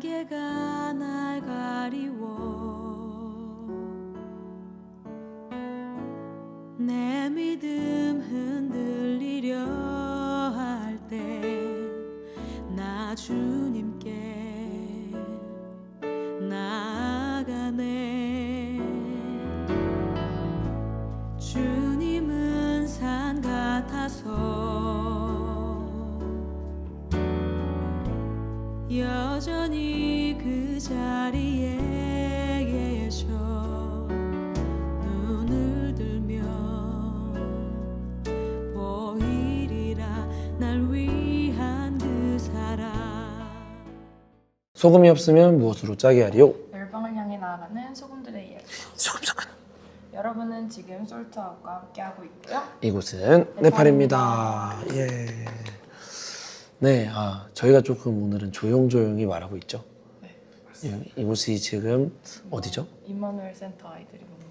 안개가 날 가리워 내 믿음 흔들리려 할 때 나 주님께 나아가네 주님은 산 같아서 여전히 그 자리에 계셔 눈을 들면 보이리라 날 위한 그 사랑 소금이 없으면 무엇으로 짜게 하리요? 열방을 향해 나아가는 소금들의 이야기. 소금. 여러분은 지금 솔트아웃과 함께하고 있고요. 이곳은 네팔입니다. 예. 네, 저희가 조금 오늘은 조용조용히 말하고 있죠. 네, 이곳이 지금 어디죠? 임마누엘 센터 아이들이 먹는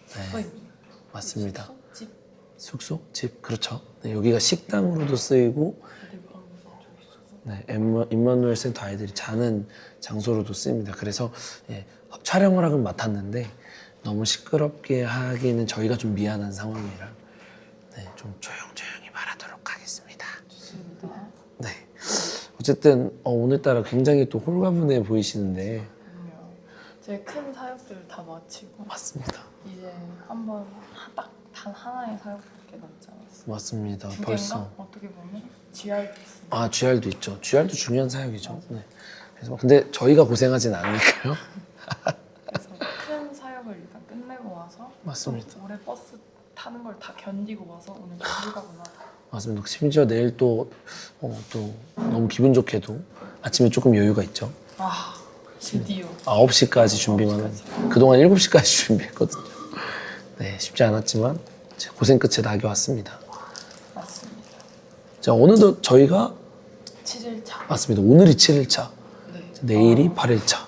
숙소입니다. 맞습니다. 집 숙소? 집? 그렇죠. 네, 여기가 식당으로도 쓰이고 애들 방에서 저기 있어서 네, 임마누엘 센터 아이들이 자는 장소로도 쓰입니다. 그래서 촬영을 하긴 맡았는데 너무 시끄럽게 하기는 저희가 좀 미안한 상황이라 좀 조용조용히 말하도록 하겠습니다. 좋습니다. 네. 어쨌든 오늘따라 굉장히 또 홀가분해 보이시는데 그럼요. 저희 큰 사역들 다 마치고 맞습니다. 이제 한번 딱 단 하나의 사역밖에 남지 않았어요. 맞습니다. 두 벌써 개인가? 어떻게 보면 GR도 있습니다. GR도 있죠. GR도 중요한 사역이죠. 네. 그래서 근데 저희가 고생하진 않을까요? 그래서 큰 사역을 일단 끝내고 와서 맞습니다. 또 올해 버스 타는 걸 다 견디고 와서 오늘 홀가구나. 맞습니다. 심지어 내일 또 너무 기분 좋게도 아침에 조금 여유가 있죠. 드디어 9시까지 준비만 그동안 7시까지 준비했거든요. 네, 쉽지 않았지만 고생 끝에 낙이 왔습니다. 맞습니다. 자, 어느덧 저희가 7일차. 맞습니다. 오늘이 7일차, 네. 내일이 8일차.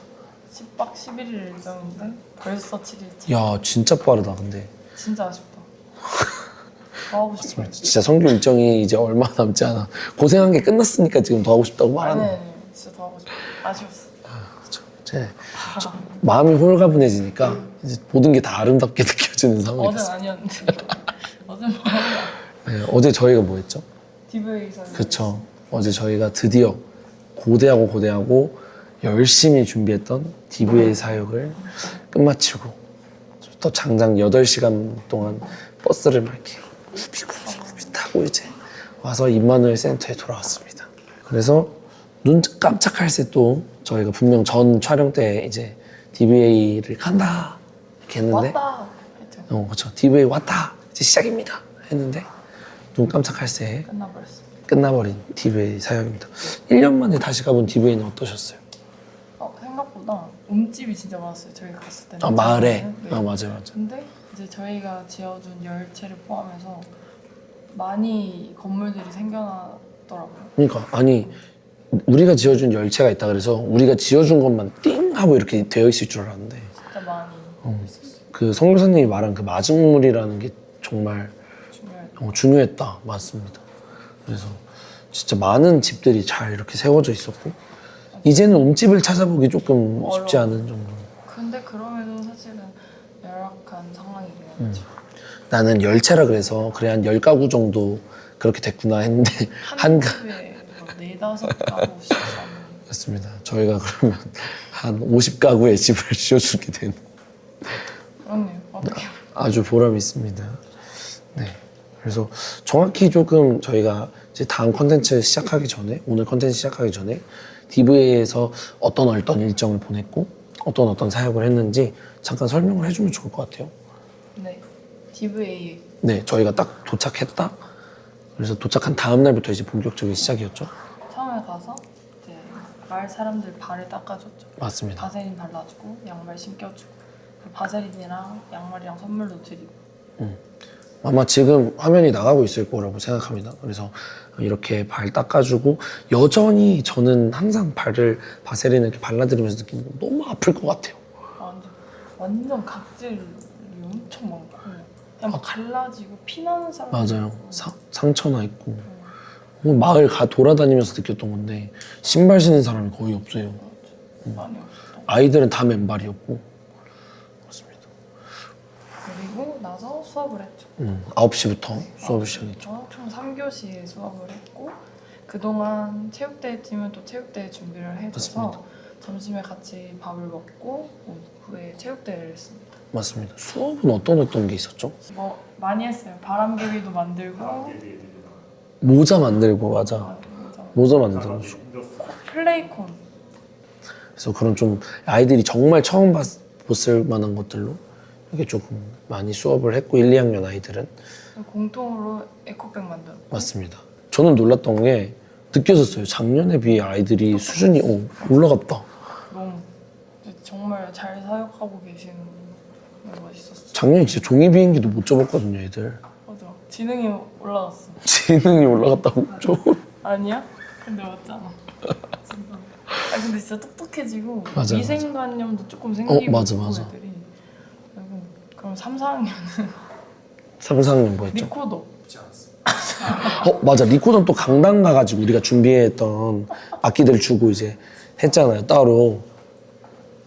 10박 11일 일정인데 벌써 7일차. 야, 진짜 빠르다. 근데 진짜 아쉽다. 더 하고 싶어요. 진짜 선교 일정이 이제 얼마 남지 않아. 고생한 게 끝났으니까 지금 더 하고 싶다고 말하는 거예요. 아니, 진짜 더 하고 싶어. 아쉬웠어. 제 마음이 홀가분해지니까 이제 모든 게 다 아름답게 느껴지는 상황이 어제는 됐어요. 아니었는데. 어제는 뭐야? 네, 어제 저희가 뭐 했죠? DV에서. 그쵸. 어제 저희가 드디어 고대하고 열심히 준비했던 DVA 사역을 끝마치고 또 장장 8시간 동안 버스를 막 이렇게 후비후비 타고 이제 와서 임마누엘 센터에 돌아왔습니다. 그래서 눈 깜짝할 새 또 저희가 분명 전 촬영 때 이제 DVA를 간다 이렇게 했는데 왔다. 하여튼 그렇죠. DVA 왔다 이제 시작입니다 했는데 눈 깜짝할 새 끝나버렸습니다. 끝나버린 DVA 사역입니다. 1년 만에 다시 가본 DVA는 어떠셨어요? 생각보다 음집이 진짜 많았어요. 저희 갔을 때는. 마을에? 네. 맞아요. 근데 이제 저희가 지어준 열채를 포함해서 많이 건물들이 생겨나더라고요. 그러니까 아니 우리가 지어준 열차가 있다 그래서 우리가 지어준 것만 띵 하고 이렇게 되어 있을 줄 알았는데 진짜 많이 있었어요. 그 성교사님이 말한 그 마중물이라는 게 정말 중요해요. 중요했다. 맞습니다. 그래서 진짜 많은 집들이 잘 이렇게 세워져 있었고 이제는 움집을 찾아보기 조금 쉽지 않은 정도. 근데 그럼에도 사실은 열악한 상황이긴 하죠. 나는 열차라 그래서 그래 한 10가구 정도 그렇게 됐구나 했는데 한 집에 뭐 4-5가구씩 사는. 맞습니다. 저희가 그러면 한 50가구의 집을 지어주게 된 그렇네요. 어떻게 아주 보람이 있습니다. 네. 그래서 정확히 조금 저희가 이제 다음 컨텐츠 시작하기 전에 오늘 컨텐츠 시작하기 전에 DVA에서 어떤 일정을 보냈고 어떤 사역을 했는지 잠깐 설명을 해주면 좋을 것 같아요. 네. DVA 네, 저희가 딱 도착했다. 그래서 도착한 다음 날부터 이제 본격적인 시작이었죠. 처음에 가서 이제 마을 사람들 발을 닦아줬죠. 맞습니다. 바세린 발라주고 양말 신겨주고 그 바세린이랑 양말이랑 선물도 드리고. 아마 지금 화면이 나가고 있을 거라고 생각합니다. 그래서 이렇게 발 닦아주고 여전히 저는 항상 발을 바세린을 이렇게 발라드리면서 느끼는 건 너무 아플 것 같아요. 완전 각질이 엄청 많고 그냥 막 갈라지고 피나는 사람. 맞아요. 상처나 있고 마을 돌아다니면서 느꼈던 건데 신발 신는 사람이 거의 없어요. 많이 없었던. 아이들은 다 맨발이었고. 맞습니다. 그리고 나서 수업을 했죠. 9시부터 수업을 시작했죠. 총 3교시에 수업을 했고 그동안 체육대회 팀은 또 체육대회 준비를 해줘서 맞습니다. 점심에 같이 밥을 먹고 오후에 체육대회를 했습니다. 맞습니다. 수업은 어떤 게 있었죠? 뭐 많이 했어요. 바람개비도 만들고 모자 만들고, 맞아. 모자 만들고. 플레이콘. 그래서 그런 좀 아이들이 정말 처음 봤을 만한 것들로 이렇게 조금 많이 수업을 했고, 1, 2학년 아이들은. 공통으로 에코백 만들었고 맞습니다. 저는 놀랐던 게 느껴졌어요. 작년에 비해 아이들이 수준이 올라갔다. 너무 정말 잘 사역하고 계시는 게 멋있었어요. 작년에 진짜 종이 비행기도 못 접었거든요, 애들. 맞아. 지능이 올라갔어. 지능이 올라갔다고? 아니야? 근데 맞잖아. 진짜. 아 근데 진짜 똑똑해지고 맞아요, 위생관념도 조금 생기고 맞아. 애들이. 그리고 그럼 3, 4학년은 3, 4학년 뭐 했죠? 리코더. 맞아. 리코더는 또 강당 가가지고 우리가 준비했던 악기들 주고 이제 했잖아요, 따로.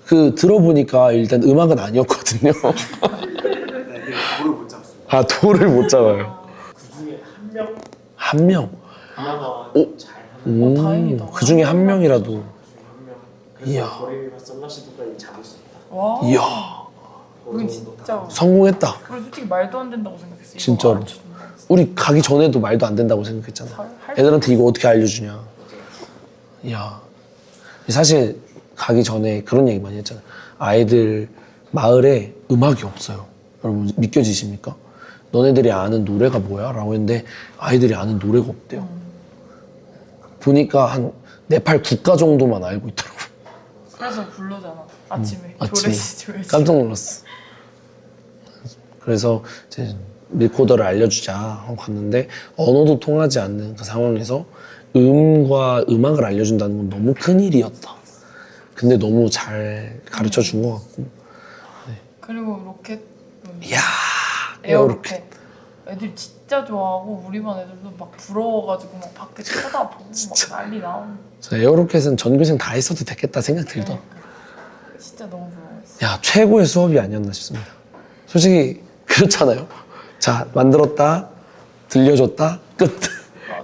그 들어보니까 일단 음악은 아니었거든요. 돌을 못 잡습니다. 아, 돌을 못 잡아요. 그 중에 한 명, 한 명. 그나마 오. 잘하는 다행이다. 그 중에 한 명이라도. 그 중에 한 명. 그래서 이야. 거리와 솔라시도까지 잡을 수 있다. 와. 이야, 우리 진짜 성공했다. 우리 솔직히 말도 안 된다고 생각했어. 이거 진짜로. 가르쳐준다. 우리 가기 전에도 말도 안 된다고 생각했잖아. 할 애들한테 이거 어떻게 알려주냐. 이야. 사실 가기 전에 그런 얘기 많이 했잖아. 아이들 마을에 음악이 없어요. 여러분 믿겨지십니까? 너네들이 아는 노래가 뭐야? 라고 했는데 아이들이 아는 노래가 없대요. 보니까 한 네팔 국가 정도만 알고 있더라고. 그래서 부르잖아. 아침에. 아침에. 조회시. 깜짝 놀랐어. 그래서 이제 리코더를 알려주자 하고 갔는데 언어도 통하지 않는 그 상황에서 음과 음악을 알려준다는 건 너무 큰일이었다. 근데 너무 잘 가르쳐 준 것 같고. 그리고 로켓. 이야, 에어로켓. 에어로켓. 애들이 진짜 좋아하고 우리 반 애들도 막 부러워가지고 막 밖에 쳐다보고 막 난리 나고. 저 에어로켓은 전교생 다 했어도 됐겠다 생각 들더라. 진짜 너무 부러웠어. 야, 최고의 수업이 아니었나 싶습니다. 솔직히 그렇잖아요. 자, 만들었다, 들려줬다, 끝.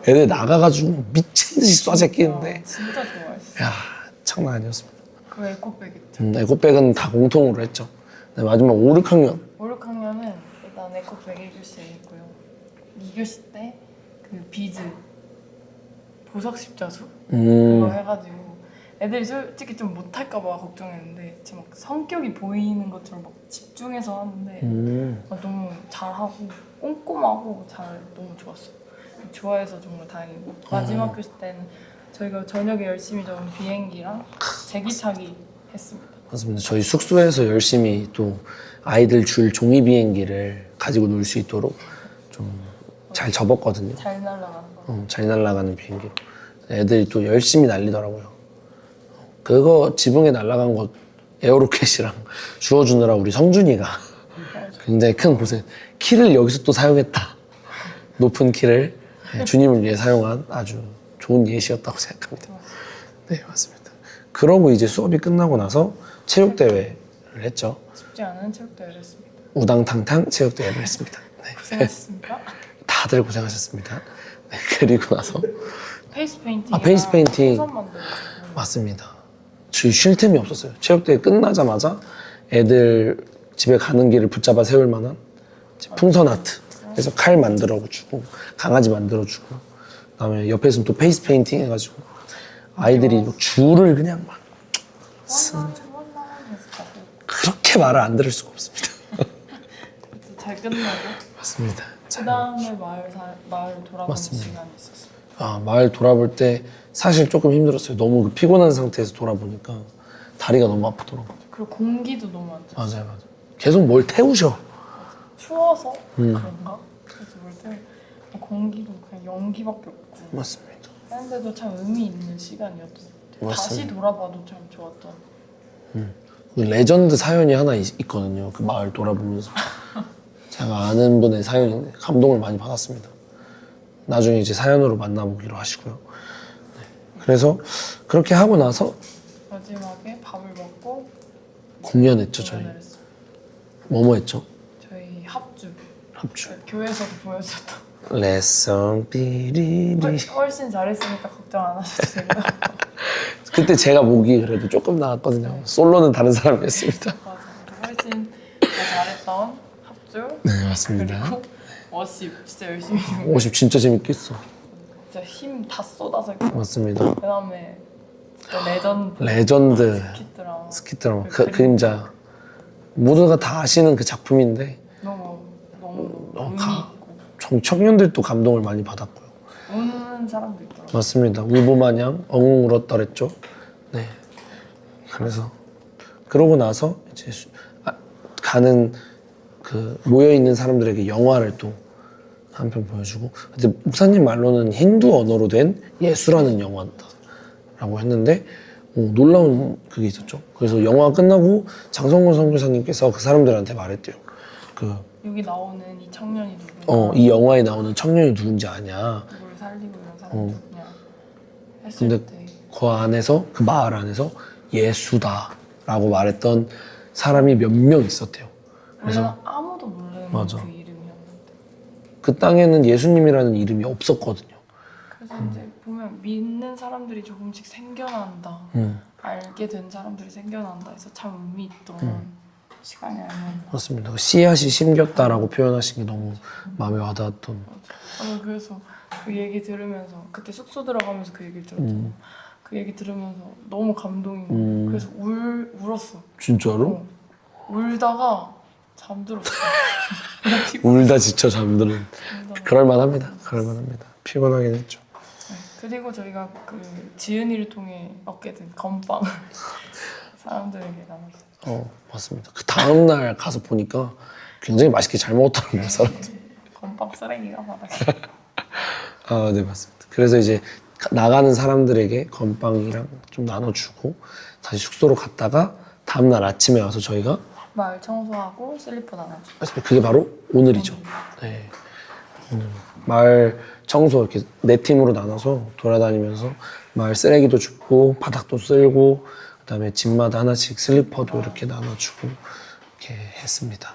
애들 나가가지고 미친 듯이 쏴제끼는데, 진짜 좋아했어. 야, 장난 아니었습니다. 그 에코백 있죠. 에코백은 다 공통으로 했죠. 마지막 5, 6학년. 5, 6학년은 일단 에코백 1교시에 했고요. 2교시 때 그 비즈 보석 십자수 그거 해가지고 애들이 솔직히 좀 못할까봐 걱정했는데 진짜 막 성격이 보이는 것처럼 막 집중해서 하는데 너무 잘하고 꼼꼼하고 잘 너무 좋았어요. 좋아해서 정말 다행이고 마지막 교시 때는 저희가 저녁에 열심히 적은 비행기랑 제기차기 했습니다. 맞습니다. 저희 숙소에서 열심히 또 아이들 줄 종이 비행기를 가지고 놀 수 있도록 좀 잘 접었거든요. 잘 날아가는 거. 잘 날아가는 비행기로. 애들이 또 열심히 날리더라고요. 그거 지붕에 날아간 거 에어로켓이랑 주워주느라 우리 성준이가 굉장히 큰 고생. 키를 여기서 또 사용했다. 높은 키를 주님을 위해 사용한 아주 좋은 예시였다고 생각합니다. 네, 맞습니다. 그러고 이제 수업이 끝나고 나서 체육대회를 했죠. 쉽지 않은 체육대회를 했습니다. 우당탕탕 체육대회를 했습니다. 네. 고생하셨습니까? 다들 고생하셨습니다. 네, 그리고 나서 페이스 페인팅. 페이스 페인팅. 풍선 만들고. 맞습니다. 저희 쉴 틈이 없었어요. 체육대회 끝나자마자 애들 집에 가는 길을 붙잡아 세울 만한 풍선 아트. 그래서 칼 만들어주고 강아지 만들어주고 그다음에 옆에서는 또 페이스 페인팅 해가지고 아이들이 막 줄을 그냥 막 쓰는데 그렇게 말을 안 들을 수가 없습니다. 잘 끝나고 맞습니다. 그 다음에 마을 돌아보는 맞습니다. 시간이 있었어요. 아, 마을 돌아볼 때 사실 조금 힘들었어요. 너무 피곤한 상태에서 돌아보니까 다리가 너무 아프더라고요. 그리고 공기도 너무 안 좋았어요. 맞아요, 맞아요. 계속 뭘 태우셔. 추워서 그런가? 그래서 뭘 때문에 공기도 그냥 연기밖에 없고 맞습니다. 하는데도 참 의미 있는 시간이었던 것 같아요. 다시 맞습니다. 돌아봐도 참 좋았던. 그 레전드 사연이 하나 있거든요. 그 마을 돌아보면서 제가 아는 분의 사연인데 감동을 많이 받았습니다. 나중에 이제 사연으로 만나보기로 하시고요. 네. 그래서 그렇게 하고 나서 마지막에 밥 공연했죠 저희. 공연을 했어요. 뭐뭐 했죠? 저희 합주 합주. 교회에서도 보여줬던 레슨 삐리리. 훨씬 잘했으니까 걱정 안 하셔도 되고요. 그때 제가 목이 그래도 조금 나았거든요. 솔로는 다른 사람이었습니다. 맞아. 훨씬 더 잘했던 합주 네 맞습니다. 그리고 워십 진짜 열심히 50 진짜 재밌게 했어. 진짜 힘 다 쏟아서 했고 맞습니다. 그다음에 진짜 레전드 레전드 스키트랑 스키 드라마 그림자 모두가 다 아시는 그 작품인데 너무 어, 의미 가- 있고 청년들도 감동을 많이 받았고요. 우는 사람도 있더라고요. 맞습니다. 울보마냥 엉엉 울었더랬죠. 네. 그래서 그러고 나서 이제 가는 그 모여 있는 사람들에게 영화를 또 한 편 보여주고, 근데 목사님 말로는 힌두 언어로 된 예수라는 영화다라고 했는데 놀라운 그게 있었죠. 그래서 영화 끝나고 장성곤 선교사님께서 그 사람들한테 말했대요. 여기 나오는 이 청년이 누구냐 이 영화에 나오는 청년이 누군지 아냐. 누구를 살리고 이런 사람 어. 누구냐 했을 근데 때 그 안에서 그 마을 안에서 예수다라고 말했던 사람이 몇 명 있었대요. 그래서 그래서 아무도 모르는 맞아. 그 이름이었는데 그 땅에는 예수님이라는 이름이 없었거든요. 그래서 이제 보면 믿는 사람들이 조금씩 생겨난다 알게 된 사람들이 생겨난다 해서 참 의미 있던 시간이 아니었나. 맞습니다. 그 씨앗이 심겼다라고 표현하신 게 너무 마음에 와닿았던. 저는 그래서 그 얘기 들으면서 그때 숙소 들어가면서 그 얘기를 들었잖아요. 그 얘기 들으면서 너무 감동인 거예요. 그래서 울었어. 진짜로? 울다가 잠들었어. 울다 지쳐 잠드는. 울다가. 그럴만합니다. 그럴만합니다. 피곤하긴 했죠. 네. 그리고 저희가 그 지은이를 통해 얻게 된 건빵을 사람들에게 나눴어요. 맞습니다. 그 다음 날 가서 보니까 굉장히 맛있게 잘 먹었더라고요, 사람들. 건빵 쓰레기가 바닥에. 아, 네, 맞습니다. 그래서 이제 나가는 사람들에게 건빵이랑 좀 나눠주고 다시 숙소로 갔다가 다음날 아침에 와서 저희가 마을 청소하고 슬리퍼 나눠줘. 맞습니다. 그게 바로 오늘이죠. 네. 오늘 마을 청소 이렇게 네 팀으로 나눠서 돌아다니면서 마을 쓰레기도 줍고 바닥도 쓸고 그다음에 집마다 하나씩 슬리퍼도 이렇게 나눠주고 이렇게 했습니다.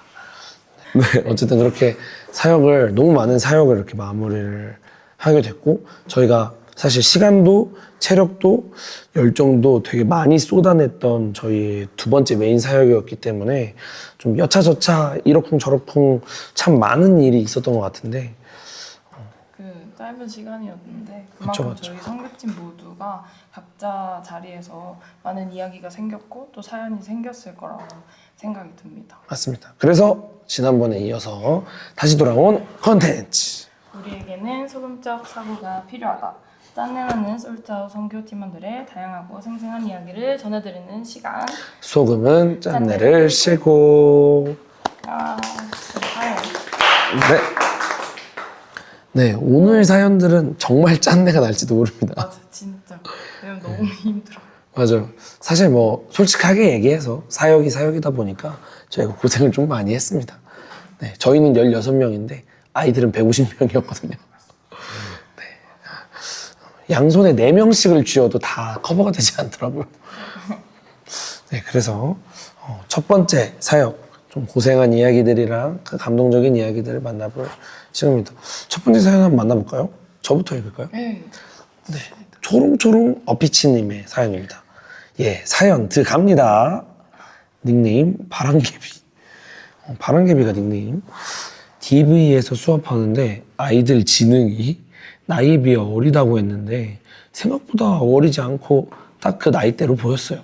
네, 어쨌든 그렇게 사역을 너무 많은 사역을 이렇게 마무리를 하게 됐고 저희가 사실 시간도 체력도 열정도 되게 많이 쏟아냈던 저희 두 번째 메인 사역이었기 때문에 좀 여차저차 이러쿵저러쿵 참 많은 일이 있었던 것 같은데 그 짧은 시간이었는데 그쵸, 그만큼 그쵸. 저희 성교팀 모두가 각자 자리에서 많은 이야기가 생겼고 또 사연이 생겼을 거라고 생각이 듭니다. 맞습니다. 그래서 지난번에 이어서 다시 돌아온 컨텐츠 우리에게는 소금적 사고가 필요하다. 짠내나는 솔자우 선교팀원들의 다양하고 생생한 이야기를 전해드리는 시간. 소금은 짠내를 실고 사연. 네, 오늘 사연들은 정말 짠내가 날지도 모릅니다. 맞아, 진짜. 왜냐면 너무 힘들어. 맞아요. 사실 뭐 솔직하게 얘기해서 사역이 사역이다 보니까 저희가 고생을 좀 많이 했습니다. 네, 저희는 16명인데 아이들은 150명이었거든요. 네. 양손에 4명씩을 쥐어도 다 커버가 되지 않더라고요. 네, 그래서 첫 번째 사역, 좀 고생한 이야기들이랑 그 감동적인 이야기들을 만나볼 시간입니다. 첫 번째 사연 한번 만나볼까요? 저부터 읽을까요? 네. 네, 초롱초롱 어피치님의 사연입니다. 예, 사연 들어갑니다. 닉네임 바람개비. 바람개비가 닉네임. DV에서 수업하는데 아이들 지능이 나이에 비해 어리다고 했는데 생각보다 어리지 않고 딱 그 나이대로 보였어요.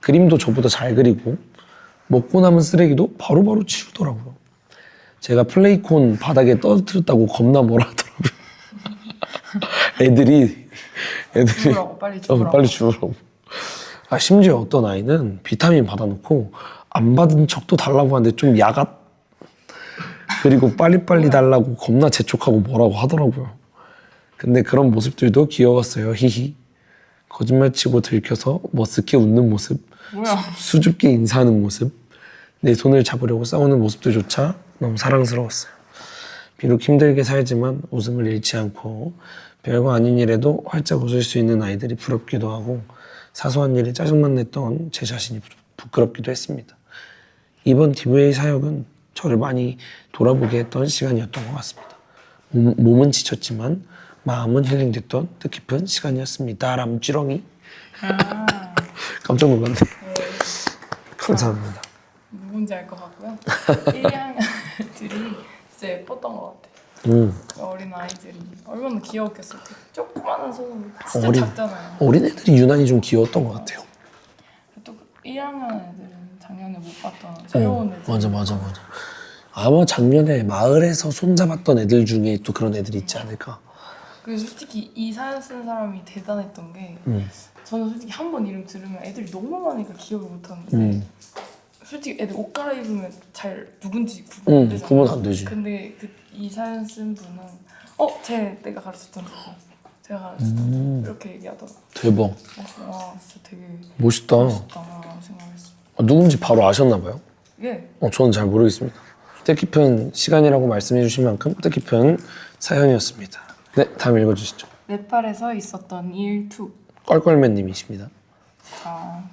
그림도 저보다 잘 그리고 먹고 남은 쓰레기도 바로바로 치우더라고요. 제가 플레이콘 바닥에 떨어뜨렸다고 겁나 뭐라 하더라고요. 애들이 주우라고, 빨리 주우라고. 빨리 주우라고. 아, 심지어 어떤 아이는 비타민 받아놓고 안 받은 척도 달라고 하는데 좀 야갓 그리고 빨리빨리 달라고 겁나 재촉하고 뭐라고 하더라고요. 근데 그런 모습들도 귀여웠어요. 히히. 거짓말치고 들켜서 머쓱해 웃는 모습, 뭐야? 수줍게 인사하는 모습, 내 손을 잡으려고 싸우는 모습들조차 너무 사랑스러웠어요. 비록 힘들게 살지만 웃음을 잃지 않고 별거 아닌 일에도 활짝 웃을 수 있는 아이들이 부럽기도 하고 사소한 일에 짜증만 냈던 제 자신이 부끄럽기도 했습니다. 이번 DVA 사역은 저를 많이 돌아보게 했던 시간이었던 것 같습니다. 몸은 지쳤지만 마음은 힐링됐던 뜻깊은 시간이었습니다. 람찌렁이. 깜짝 놀랐네. 감사합니다. 누군지 알 것 같고요. 1학년들이 진짜 예뻤던 것 같아요. 어린 아이들이 얼마나 귀여웠겠어요. 그 조그마한 손 진짜 작잖아요. 어린애들이 유난히 좀 귀여웠던 것 같아요. 또 1학년 애들은 작년에 못 봤던 새로운 애들. 맞아. 아마 작년에 마을에서 손잡았던 애들 중에 또 그런 애들이 있지 않을까. 그래서 솔직히 이 사연 쓴 사람이 대단했던 게 저는 솔직히 한 번 이름 들으면 애들이 너무 많으니까 기억을 못하는데 솔직히 애들 옷 갈아입으면 잘 누군지 구분되잖아요. 구분 안 되지. 근데 이 사연 쓴 분은 쟤 내가 가르쳤던 거 제가 가르쳤던 거 이렇게 얘기하더라고요. 대박. 와 진짜 되게 멋있다. 생각했어요. 누군지 바로 아셨나 봐요? 예. 저는 잘 모르겠습니다. 뜻깊은 시간이라고 말씀해 주신 만큼 뜻깊은 사연이었습니다. 네, 다음 읽어주시죠. 네팔에서 있었던 일 2. 껄껄맨님이십니다.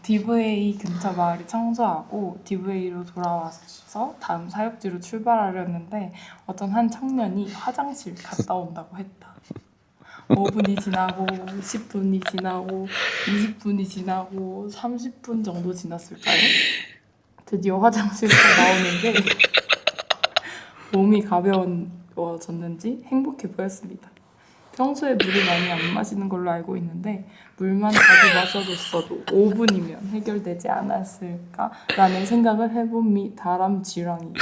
DVA 근처 마을이 청소하고 DVA로 돌아와서 다음 사역지로 출발하려는데 어떤 한 청년이 화장실 갔다 온다고 했다. 5분이 지나고 10분이 지나고 20분이 지나고 30분 정도 지났을까요? 드디어 화장실에서 나오는데 몸이 가벼워졌는지 행복해 보였습니다. 평소에 물을 많이 안 마시는 걸로 알고 있는데 물만 자주 마셔줬어도 5분이면 해결되지 않았을까라는 생각을 해봅니. 다람쥐랑이. 이거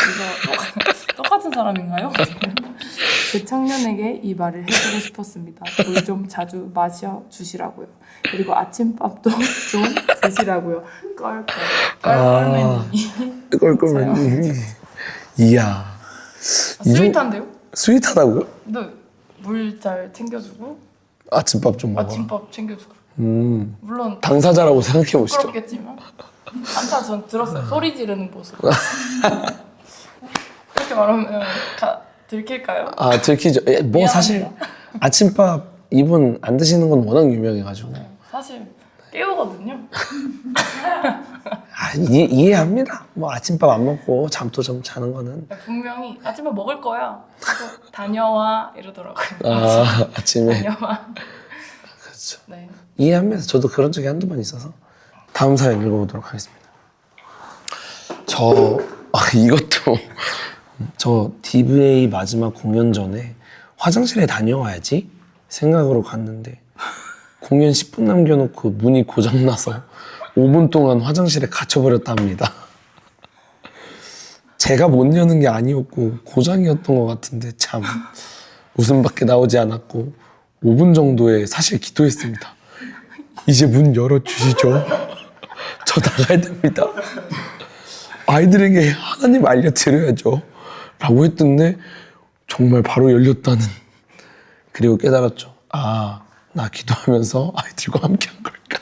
똑같은 사람인가요? 그 청년에게 이 말을 해주고 싶었습니다. 물 좀 자주 마셔주시라고요. 그리고 아침밥도 좀 드시라고요. 껄껄맨님이. 이야. 스윗한데요? 스윗하다고요? 근데 물 잘 챙겨주고 아침밥 좀 먹어. 아침밥 챙겨주고 물론 당사자라고 생각해 보시죠. 부끄럽겠지만 한타 전 들었어요. 소리 지르는 모습. 그렇게 말하면 들킬까요? 들키죠. 뭐 사실 아침밥 이분 안 드시는 건 워낙 유명해가지고 사실 깨우거든요. 이해합니다. 뭐 아침밥 안 먹고 잠도 좀 자는 거는 분명히 아침밥 먹을 거야. 그래서 다녀와 이러더라고요. 아침에 다녀와. 그렇죠. 네. 이해합니다. 저도 그런 적이 한두 번 있어서. 다음 사연 읽어보도록 하겠습니다. 이것도 저 DVA 마지막 공연 전에 화장실에 다녀와야지 생각으로 갔는데 공연 10분 남겨놓고 문이 고장나서 5분 동안 화장실에 갇혀버렸다 합니다. 제가 못 여는 게 아니었고 고장이었던 것 같은데 참 웃음밖에 나오지 않았고 5분 정도에 사실 기도했습니다. 이제 문 열어주시죠. 저 나가야 됩니다. 아이들에게 하나님 알려드려야죠. 라고 했던데 정말 바로 열렸다는. 그리고 깨달았죠. 나 기도하면서 아이들과 함께한 걸까.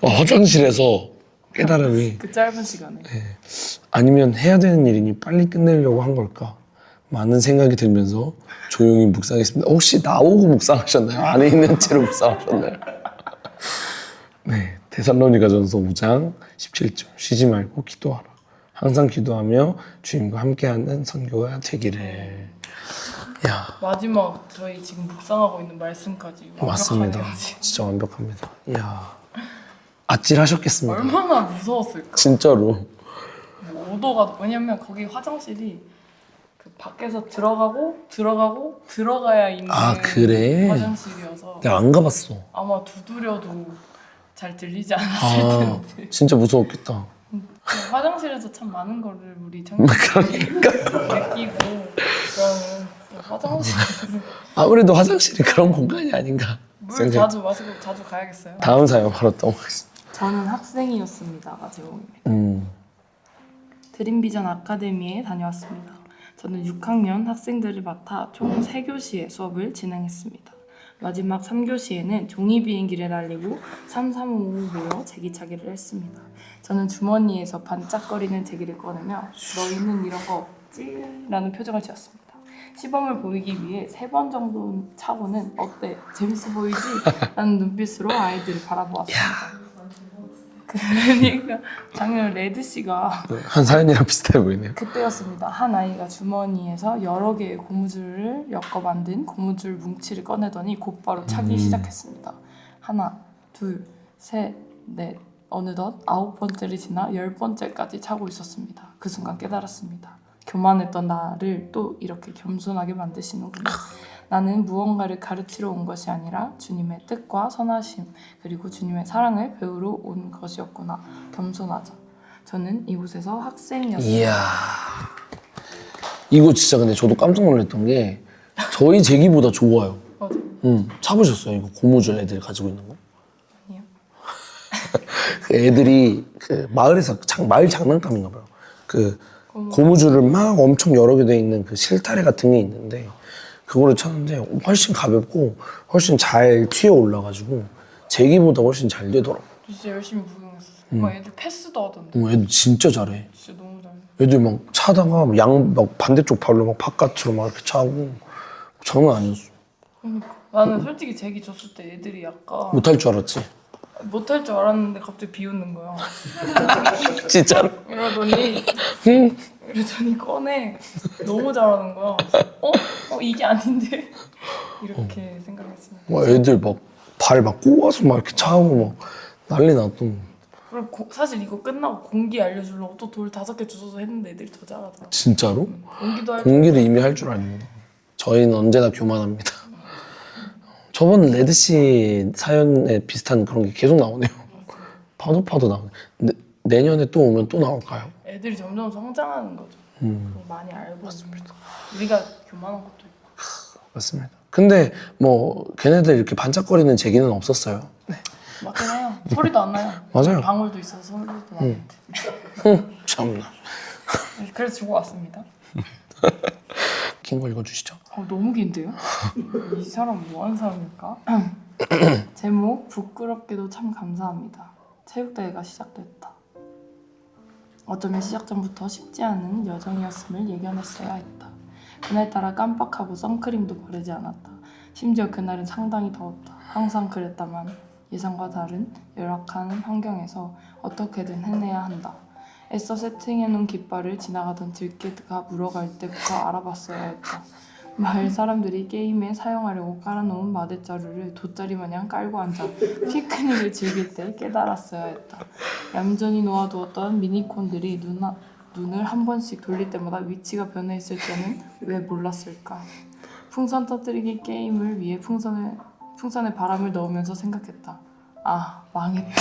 화장실에서 깨달음이. 그 짧은 시간에. 아니면 해야 되는 일이니 빨리 끝내려고 한 걸까. 많은 생각이 들면서 조용히 묵상했습니다. 혹시 나오고 묵상하셨나요? 안에 있는 채로 묵상하셨나요? 네, 데살로니가전서 5장 17절. 쉬지 말고 기도하라. 항상 기도하며 주님과 함께하는 선교가 되기를. 야, 마지막 저희 지금 묵상하고 있는 말씀까지 맞습니다. 완벽하네요, 지금. 진짜 완벽합니다. 이야, 아찔하셨겠습니다. 얼마나 무서웠을까. 진짜로. 오도가 왜냐면 거기 화장실이 그 밖에서 들어가야 있는 그래? 화장실이어서 내가 안 가봤어. 아마 두드려도 잘 들리지 않았을 텐데. 진짜 무서웠겠다. 화장실에서 참 많은 거를 우리 청년들이 느끼고 그러면 화장실 아무래도 화장실이 그런 공간이 아닌가. 물 자주 마시고 자주 가야겠어요. 다음 사연 바로 넘어가겠습니다. 저는 학생이었습니다가 제목입니다. 드림비전 아카데미에 다녀왔습니다. 저는 6학년 학생들을 맡아 총 3교시의 수업을 진행했습니다. 마지막 3교시에는 종이 비행기를 날리고 335 모여 제기차기를 했습니다. 저는 주머니에서 반짝거리는 제기를 꺼내며 너희는 이런 거 없지? 라는 표정을 지었습니다. 시범을 보이기 위해 3번 정도 차고는 어때? 재밌어 보이지? 라는 눈빛으로 아이들을 바라보았습니다. 그러니까 작년 레드 씨가 한 사연이랑 비슷해 보이네요. 그때였습니다. 한 아이가 주머니에서 여러 개의 고무줄을 엮어 만든 고무줄 뭉치를 꺼내더니 곧바로 차기 시작했습니다. 하나, 둘, 셋, 넷. 어느덧 9번째를 지나 10번째까지 차고 있었습니다. 그 순간 깨달았습니다. 교만했던 나를 또 이렇게 겸손하게 만드시는구나. 나는 무언가를 가르치러 온 것이 아니라 주님의 뜻과 선하심 그리고 주님의 사랑을 배우러 온 것이었구나. 겸손하자. 저는 이곳에서 학생이었습니다. 이야. 이거 진짜 근데 저도 깜짝 놀랐던 게 저희 제기보다 좋아요. 맞아. 차보셨어요? 이거 고무줄 애들 가지고 있는 거? 아니요. 그 애들이 그 마을에서 마을 장난감인가 봐요. 그 고무줄을 막 엄청 여러 개 돼 있는 그 실타래 같은 게 있는데 그거를 찾는데 훨씬 가볍고 훨씬 잘 튀어 올라가지고 제기보다 훨씬 잘 되더라고. 진짜 열심히 구경했어. 막 애들 패스도 하던데. 애들 진짜 잘해. 진짜 너무 잘해. 애들 막 차다가 막 반대쪽 발로 막 바깥으로 막 이렇게 차고 장난 아니었어. 그러니까 나는 솔직히 제기 줬을 때 애들이 약간 못할 줄 알았지. 못할 줄 알았는데 갑자기 비웃는 거야. 진짜로. 이러더니 꺼내. 너무 잘하는 거야. 이게 아닌데? 이렇게 생각했습니다. 막 애들 막 발 막 꼬아서 막 이렇게 차고 막 난리 났던. 그리고 사실 이거 끝나고 공기 알려주려고 또 돌 5개 주워서 했는데 애들이 더 잘하더라. 진짜로? 공기도 할 공기를 이미 할 줄 아는데. 저희는 언제나 교만합니다. 저번 레드씨 사연에 비슷한 그런 게 계속 나오네요. 파도 나오네. 내년에 또 오면 또 나올까요? 애들이 점점 성장하는 거죠. 많이 알고 맞습니다. 우리가 교만한 것도 있고. 맞습니다. 근데 뭐 걔네들 이렇게 반짝거리는 제기는 없었어요. 네. 맞긴 해요. 소리도 안 나요. 맞아요. 방울도 있어서 소리도 나는데. 참나. 그래서 주고 왔습니다. 긴 거 읽어주시죠. 너무 긴데요? 이 사람 뭐 하는 사람일까? 제목 부끄럽게도 참 감사합니다. 체육대회가 시작됐다. 어쩌면 시작 전부터 쉽지 않은 여정이었음을 예견했어야 했다. 그날따라 깜빡하고 선크림도 바르지 않았다. 심지어 그날은 상당히 더웠다. 항상 그랬다만 예상과 다른 열악한 환경에서 어떻게든 해내야 한다. 애써 세팅해놓은 깃발을 지나가던 들깨가 물어갈 때부터 알아봤어야 했다. 마을 사람들이 게임에 사용하려고 깔아놓은 마대자루를 돗자리 마냥 깔고 앉아 피크닉을 즐길 때 깨달았어야 했다. 얌전히 놓아두었던 미니콘들이 눈을 한 번씩 돌릴 때마다 위치가 변해 있을 때는 왜 몰랐을까? 풍선 터뜨리기 게임을 위해 풍선에 바람을 넣으면서 생각했다. 아, 망했다.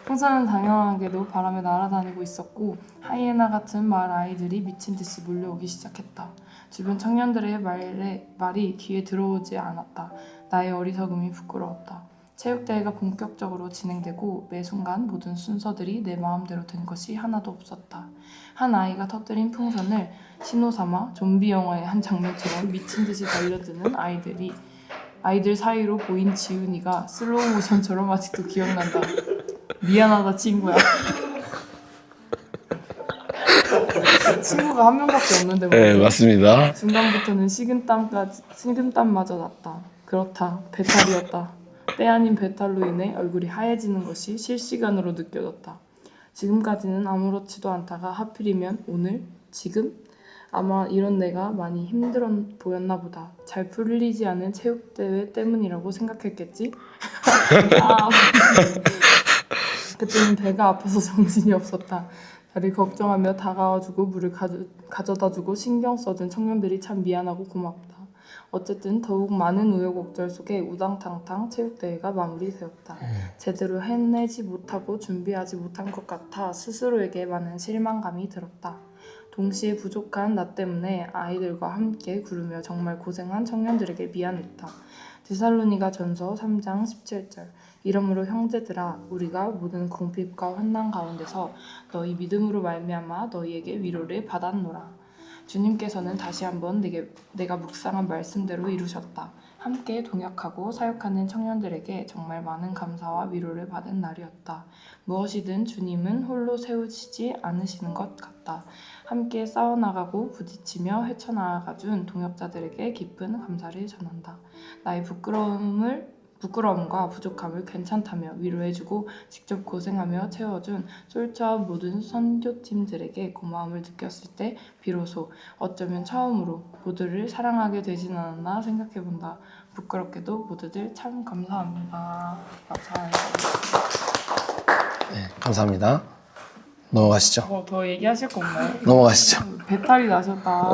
풍선은 당연하게도 바람에 날아다니고 있었고 하이에나 같은 마을 아이들이 미친 듯이 몰려오기 시작했다. 주변 청년들의 말이 귀에 들어오지 않았다. 나의 어리석음이 부끄러웠다. 체육대회가 본격적으로 진행되고 매 순간 모든 순서들이 내 마음대로 된 것이 하나도 없었다. 한 아이가 터뜨린 풍선을 신호삼아 좀비 영화의 한 장면처럼 미친 듯이 달려드는 아이들 사이로 보인 지훈이가 슬로우 모션처럼 아직도 기억난다. 미안하다 친구야. 친구가 한 명밖에 없는데 말이야. 네, 맞습니다. 중간부터는 식은땀마저 났다. 그렇다. 배탈이었다. 때 아닌 배탈로 인해 얼굴이 하얘지는 것이 실시간으로 느껴졌다. 지금까지는 아무렇지도 않다가 하필이면 오늘? 지금? 아마 이런 내가 많이 힘들어 보였나 보다. 잘 풀리지 않은 체육대회 때문이라고 생각했겠지? 그때는 배가 아파서 정신이 없었다. 나를 걱정하며 다가와주고 물을 가져다주고 신경 써준 청년들이 참 미안하고 고맙다. 어쨌든 더욱 많은 우여곡절 속에 우당탕탕 체육대회가 마무리되었다. 제대로 해내지 못하고 준비하지 못한 것 같아 스스로에게 많은 실망감이 들었다. 동시에 부족한 나 때문에 아이들과 함께 구르며 정말 고생한 청년들에게 미안했다. 데살로니가 전서 3장 17절 이러므로 형제들아 우리가 모든 궁핍과 환난 가운데서 너희 믿음으로 말미암아 너희에게 위로를 받았노라. 주님께서는 다시 한번 내가 묵상한 말씀대로 이루셨다. 함께 동역하고 사역하는 청년들에게 정말 많은 감사와 위로를 받은 날이었다. 무엇이든 주님은 홀로 세우시지 않으시는 것 같다. 함께 싸워나가고 부딪히며 헤쳐나가준 동역자들에게 깊은 감사를 전한다. 나의 부끄러움을 부끄러움과 부족함을 괜찮다며 위로해주고 직접 고생하며 채워준 솔트아웃 모든 선교팀들에게 고마움을 느꼈을 때 비로소 어쩌면 처음으로 모두를 사랑하게 되진 않았나 생각해본다. 부끄럽게도 모두들 참 감사합니다. 감사합니다. 네, 감사합니다. 넘어가시죠. 뭐 더 얘기하실 거 없나요? 넘어가시죠. 배탈이 나셨다.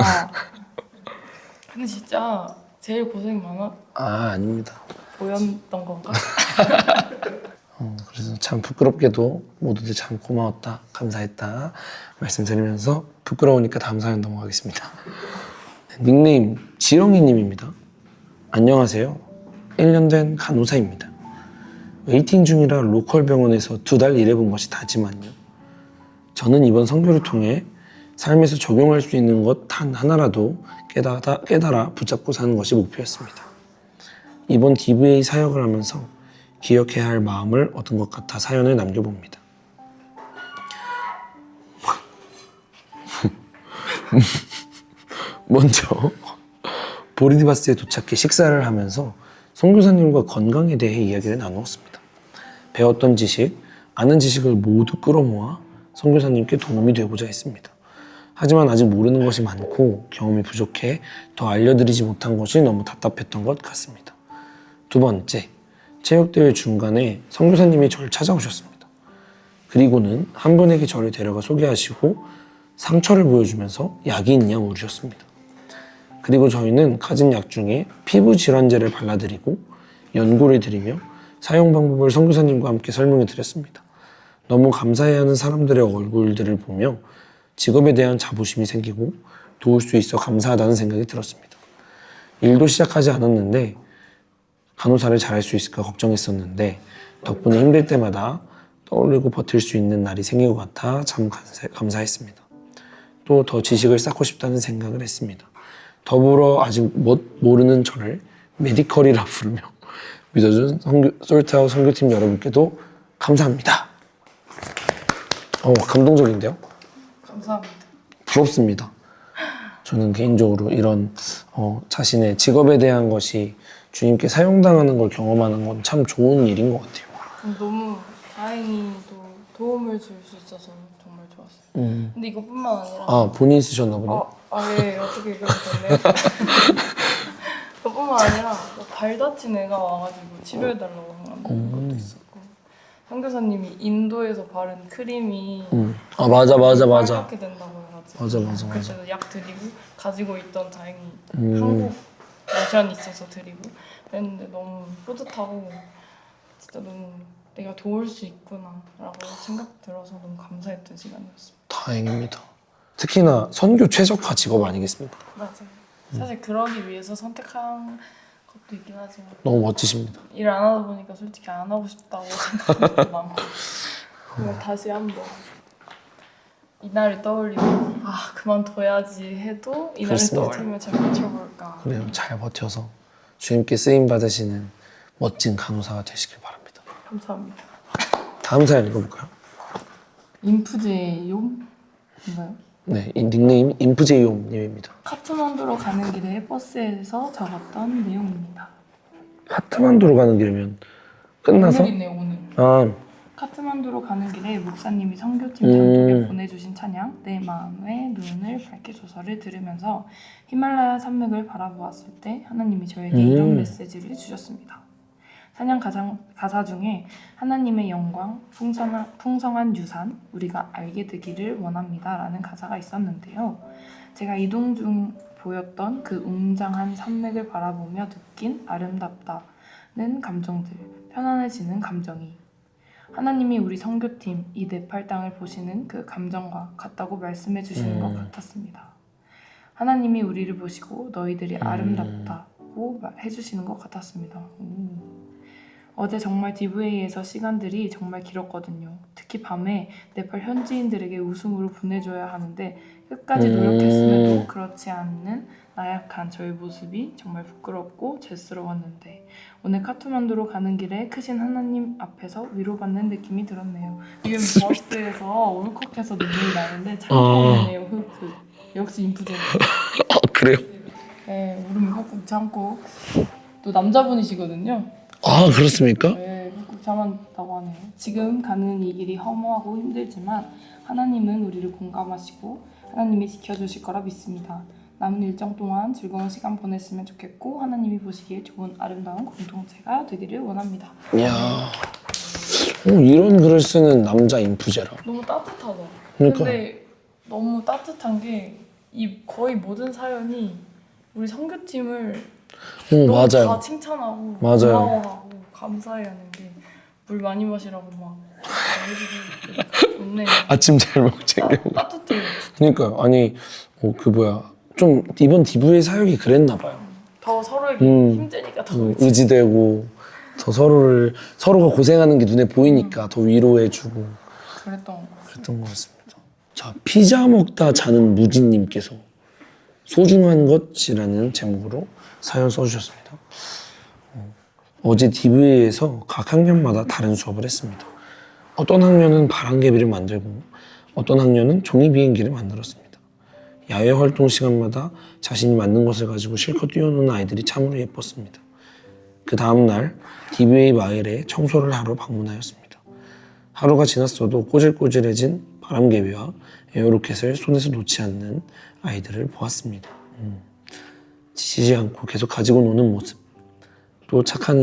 근데 진짜 제일 고생이 많아 아닙니다. 보였던 건가? 그래서 참 부끄럽게도 모두들 참 고마웠다, 감사했다 말씀드리면서 부끄러우니까 다음 사연 넘어가겠습니다. 닉네임 지렁이님입니다. 안녕하세요. 1년 된 간호사입니다. 웨이팅 중이라 로컬 병원에서 2달 일해본 것이 다지만요. 저는 이번 선교를 통해 삶에서 적용할 수 있는 것 단 하나라도 깨달아 붙잡고 사는 것이 목표였습니다. 이번 DVA 사역을 하면서 기억해야 할 마음을 얻은 것 같아 사연을 남겨봅니다. 먼저 보리디바스에 도착해 식사를 하면서 선교사님과 건강에 대해 이야기를 나누었습니다. 배웠던 지식, 아는 지식을 모두 끌어모아 선교사님께 도움이 되고자 했습니다. 하지만 아직 모르는 것이 많고 경험이 부족해 더 알려드리지 못한 것이 너무 답답했던 것 같습니다. 두 번째, 체육대회 중간에 선교사님이 저를 찾아오셨습니다. 그리고는 한 분에게 저를 데려가 소개하시고 상처를 보여주면서 약이 있냐 물으셨습니다. 그리고 저희는 가진 약 중에 피부 질환제를 발라드리고 연고를 드리며 사용 방법을 선교사님과 함께 설명해 드렸습니다. 너무 감사해하는 사람들의 얼굴들을 보며 직업에 대한 자부심이 생기고 도울 수 있어 감사하다는 생각이 들었습니다. 일도 시작하지 않았는데 간호사를 잘할 수 있을까 걱정했었는데 덕분에 힘들 때마다 떠올리고 버틸 수 있는 날이 생긴 것 같아 참 감사했습니다. 또 더 지식을 쌓고 싶다는 생각을 했습니다. 더불어 아직 모르는 저를 메디컬이라 부르며 믿어준 솔트아웃 선교팀 여러분께도 감사합니다. 감동적인데요? 감사합니다. 부럽습니다. 저는 개인적으로 이런 자신의 직업에 대한 것이 주님께 사용당하는 걸 경험하는 건 참 좋은 일인 것 같아요. 너무 다행히 도움을 줄 수 있어서 정말 좋았어요. 근데 이것뿐만 아니라 본인이 쓰셨나 보네. 예, 어떻게 그렇게 됐네. 그뿐만 아니라 발 다친 애가 와가지고 치료해달라고 하는 것도 있었고 선교사님이 인도에서 바른 크림이 맞아. 빨갛게 된다고 해가지고 맞아. 그래서 약 드리고 가지고 있던 다행히 한국 로션이 있어서 드리고 그랬는데 너무 뿌듯하고 진짜 너무 내가 도울 수 있구나 라고 생각 들어서 너무 감사했던 시간이었습니다. 다행입니다. 특히나 선교 최적화 직업 아니겠습니까? 맞아요. 사실 그러기 위해서 선택한 것도 있긴 하지만 너무 멋지십니다. 일 안 하다 보니까 솔직히 안 하고 싶다고 생각도 많고 그냥 다시 한번 이날을 떠올리고 그만둬야지 해도 이날을 그렇습니다. 떠올리면 잘 버텨볼까. 그래요. 잘 버텨서 주님께 쓰임 받으시는 멋진 간호사가 되시길 바랍니다. 감사합니다. 다음 사연 읽어볼까요? 인프제용인가요? 네, 이 닉네임 인프제이옴님입니다. 카트만두로 가는 길에 버스에서 적었던 내용입니다. 카트만두로 가는 길이면 끝나서? 오늘이네요, 오늘. 카트만두로 가는 길에 목사님이 선교팀 단톡에 보내주신 찬양 내 마음의 눈을 밝히소서를 들으면서 히말라야 산맥을 바라보았을 때 하나님이 저에게 이런 메시지를 주셨습니다. 찬양 가사 중에 하나님의 영광, 풍성한 유산, 우리가 알게 되기를 원합니다 라는 가사가 있었는데요. 제가 이동 중 보였던 그 웅장한 산맥을 바라보며 느낀 아름답다는 감정들, 편안해지는 감정이 하나님이 우리 선교팀 이 네팔 땅을 보시는 그 감정과 같다고 말씀해 주시는 것 같았습니다. 하나님이 우리를 보시고 너희들이 아름답다고 해주시는 것 같았습니다. 어제 정말 DVA에서 시간들이 정말 길었거든요. 특히 밤에 네팔 현지인들에게 웃음으로 보내줘야 하는데 끝까지 노력했음에도 그렇지 않는 나약한 저의 모습이 정말 부끄럽고 죄스러웠는데 오늘 카트만두로 가는 길에 크신 하나님 앞에서 위로받는 느낌이 들었네요. 지금 버스에서 울컥해서 눈물이 나는데 참고 있네요. 역시 인프제. 그래요? 네, 울음을 꾹꾹 참고 또 남자분이시거든요. 아, 그렇습니까? 네, 꼭 참았다고 하네요. 지금 가는 이 길이 허무하고 힘들지만 하나님은 우리를 공감하시고 하나님이 지켜주실 거라 믿습니다. 남은 일정 동안 즐거운 시간 보냈으면 좋겠고 하나님이 보시기에 좋은 아름다운 공동체가 되기를 원합니다. 이야, 이런 글을 쓰는 남자 인프제라. 너무 따뜻하다. 그러니까. 근데 너무 따뜻한 게 이 거의 모든 사연이 우리 선교팀을 너무 맞아요. 다 칭찬하고 맞아요. 고마워하고 감사해하는 게 물 많이 마시라고 막 해주고 좋네요. 아침 잘 챙겨. 따뜻해요. 그러니까요. 아니, 좀 이번 DV의 사역이 그랬나 봐요. 더 서로에게 힘드니까 더 의지되고 더 서로가 고생하는 게 눈에 보이니까 더 위로해주고 그랬던 것 같습니다. 자, 피자 먹다 자는 무진님께서 소중한 것이라는 제목으로 사연 써주셨습니다. 어제 DV에서 각 학년마다 다른 수업을 했습니다. 어떤 학년은 바람개비를 만들고 어떤 학년은 종이 비행기를 만들었습니다. 야외 활동 시간마다 자신이 만든 것을 가지고 실컷 뛰어노는 아이들이 참으로 예뻤습니다. 그 다음날 DVA 마을에 청소를 하러 방문하였습니다. 하루가 지났어도 꼬질꼬질해진 바람개비와 에어로켓을 손에서 놓지 않는 아이들을 보았습니다. 지치지 않고 계속 가지고 노는 모습. 또 착한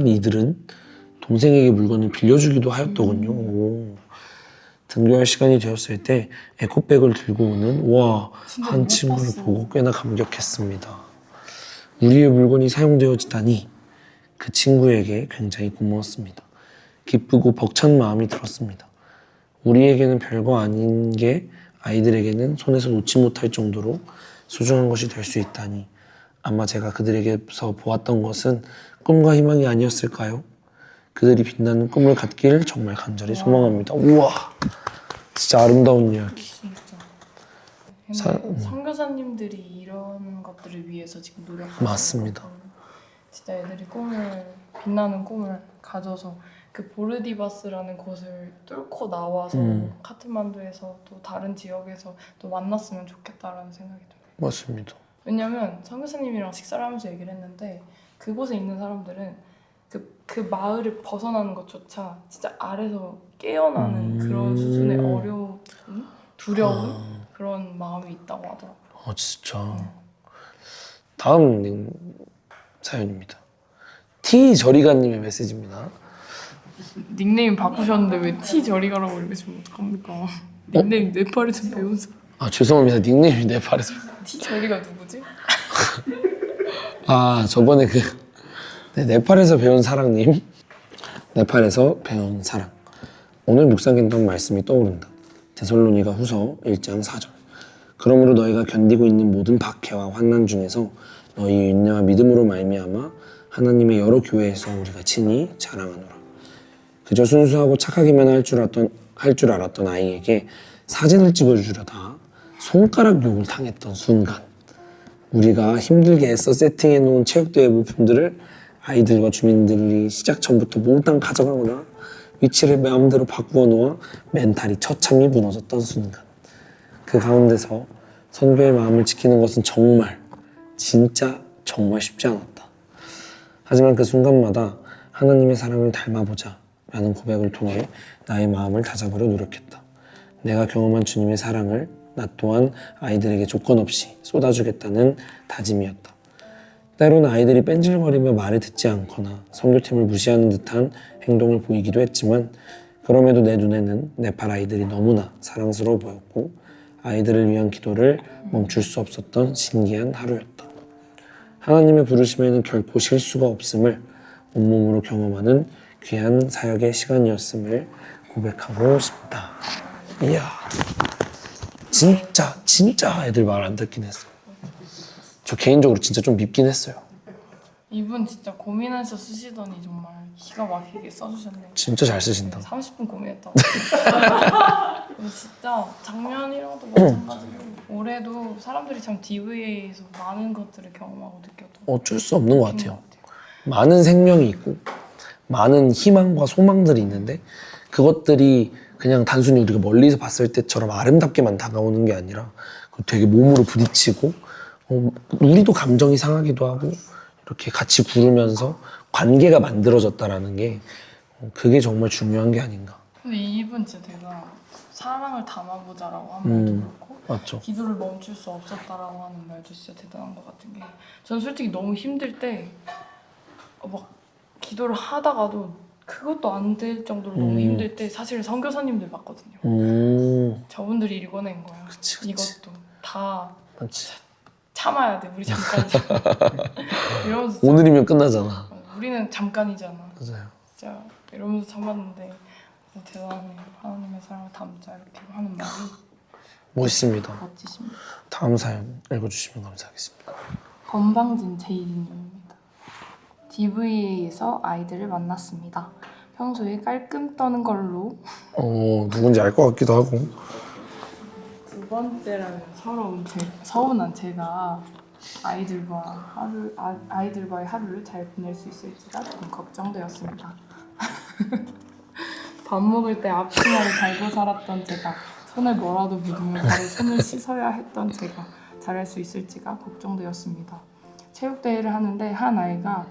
이들은 동생에게 물건을 빌려주기도 하였더군요. 등교할 시간이 되었을 때 에코백을 들고 오는 한 친구를 보고 꽤나 감격했습니다. 우리의 물건이 사용되어지다니 그 친구에게 굉장히 고마웠습니다. 기쁘고 벅찬 마음이 들었습니다. 우리에게는 별거 아닌 게 아이들에게는 손에서 놓지 못할 정도로 소중한 것이 될 수 있다니 아마 제가 그들에게서 보았던 것은 꿈과 희망이 아니었을까요? 그들이 빛나는 꿈을 갖길 정말 간절히 소망합니다. 우와, 진짜 아름다운 이야기. 진짜. 선교사님들이 이런 것들을 위해서 지금 노력하고 맞습니다. 진짜 애들이 빛나는 꿈을 가져서 그 보르디바스라는 곳을 뚫고 나와서 카트만두에서 또 다른 지역에서 또 만났으면 좋겠다라는 생각이 들어요. 맞습니다. 왜냐면 선교사님이랑 식사를 하면서 얘기를 했는데 그곳에 있는 사람들은 그 마을을 벗어나는 것조차 진짜 아래서 깨어나는 그런 수준의 어려움, 두려움 그런 마음이 있다고 하더라고요. 진짜. 다음 사연입니다. T 저리가님의 메시지입니다. 닉네임 바꾸셨는데 왜 T 저리가라고 읽으시면 어떡합니까? 닉네임 네팔에서 배운 사람. 죄송합니다. 닉네임이 네팔에서. T 저리가 누구지? 저번에 네팔에서 배운 사랑님. 네팔에서 배운 사랑. 오늘 묵상했던 말씀이 떠오른다. 데살로니가 후서 1장 4절. 그러므로 너희가 견디고 있는 모든 박해와 환난 중에서 너희 인내와 믿음으로 말미암아 하나님의 여러 교회에서 우리가 친히 자랑하노라. 그저 순수하고 착하기만 할 줄 알았던 아이에게 사진을 찍어주려다 손가락 욕을 당했던 순간, 우리가 힘들게 애써 세팅해 놓은 체육대회 물품들을 아이들과 주민들이 시작 전부터 몽땅 가져가거나 위치를 마음대로 바꾸어 놓아 멘탈이 처참히 무너졌던 순간, 그 가운데서 선교의 마음을 지키는 것은 진짜 정말 쉽지 않았다. 하지만 그 순간마다 하나님의 사랑을 닮아보자 라는 고백을 통해 나의 마음을 다잡으려 노력했다. 내가 경험한 주님의 사랑을 나 또한 아이들에게 조건 없이 쏟아주겠다는 다짐이었다. 때로는 아이들이 뺀질거리며 말을 듣지 않거나 선교팀을 무시하는 듯한 행동을 보이기도 했지만 그럼에도 내 눈에는 네팔 아이들이 너무나 사랑스러워 보였고 아이들을 위한 기도를 멈출 수 없었던 신기한 하루였다. 하나님의 부르심에는 결코 실수가 없음을 온몸으로 경험하는 귀한 사역의 시간이었음을 고백하고 싶다. 이야, 진짜 애들 말 안 듣긴 했어. 저 개인적으로 진짜 좀 밉긴 했어요. 이분 진짜 고민해서 쓰시더니 정말 기가 막히게 써주셨네요. 진짜 잘 쓰신다. 30분 고민했다고. 진짜 작년이랑도 마찬가지로 올해도 사람들이 참 DVA에서 많은 것들을 경험하고 느꼈던 어쩔 수 없는 것 같아요. 많은 생명이 있고 많은 희망과 소망들이 있는데 그것들이 그냥 단순히 우리가 멀리서 봤을 때처럼 아름답게만 다가오는 게 아니라 되게 몸으로 부딪히고 우리도 감정이 상하기도 하고 이렇게 같이 구르면서 관계가 만들어졌다라는 게 그게 정말 중요한 게 아닌가. 근데 이분 진짜 대단하다. 사랑을 담아보자라고 한 말도 그렇고 맞죠? 기도를 멈출 수 없었다라고 하는 말도 진짜 대단한 것 같은 게 저는 솔직히 너무 힘들 때 막 기도를 하다가도 그것도 안 될 정도로 너무 힘들 때 사실 선교사님들 봤거든요. 저분들이 읽어낸 거야. 그치, 그치. 이것도 다 맞지. 참아야 돼. 우리 잠깐 이러면서 오늘이면 끝나잖아. 우리는 잠깐이잖아. 맞아요. 진짜 이러면서 참았는데 대단하네요. 하나님의 사랑을 담자 이렇게 하는 말이 멋있습니다. 멋지십니다. 다음 사연 읽어주시면 감사하겠습니다. 건방진 제이님입니다. DVA에서 아이들을 만났습니다. 평소에 깔끔 떠는 걸로 누군지 알 것 같기도 하고. 두 번째라면 서운한 제가 아이들과의 하루를 잘 보낼 수 있을지가 조금 걱정되었습니다. 밥 먹을 때 앞치마를 달고 살았던 제가 손에 뭐라도 묻으면 바로 손을 씻어야 했던 제가 잘할 수 있을지가 걱정되었습니다. 체육대회를 하는데 한 아이가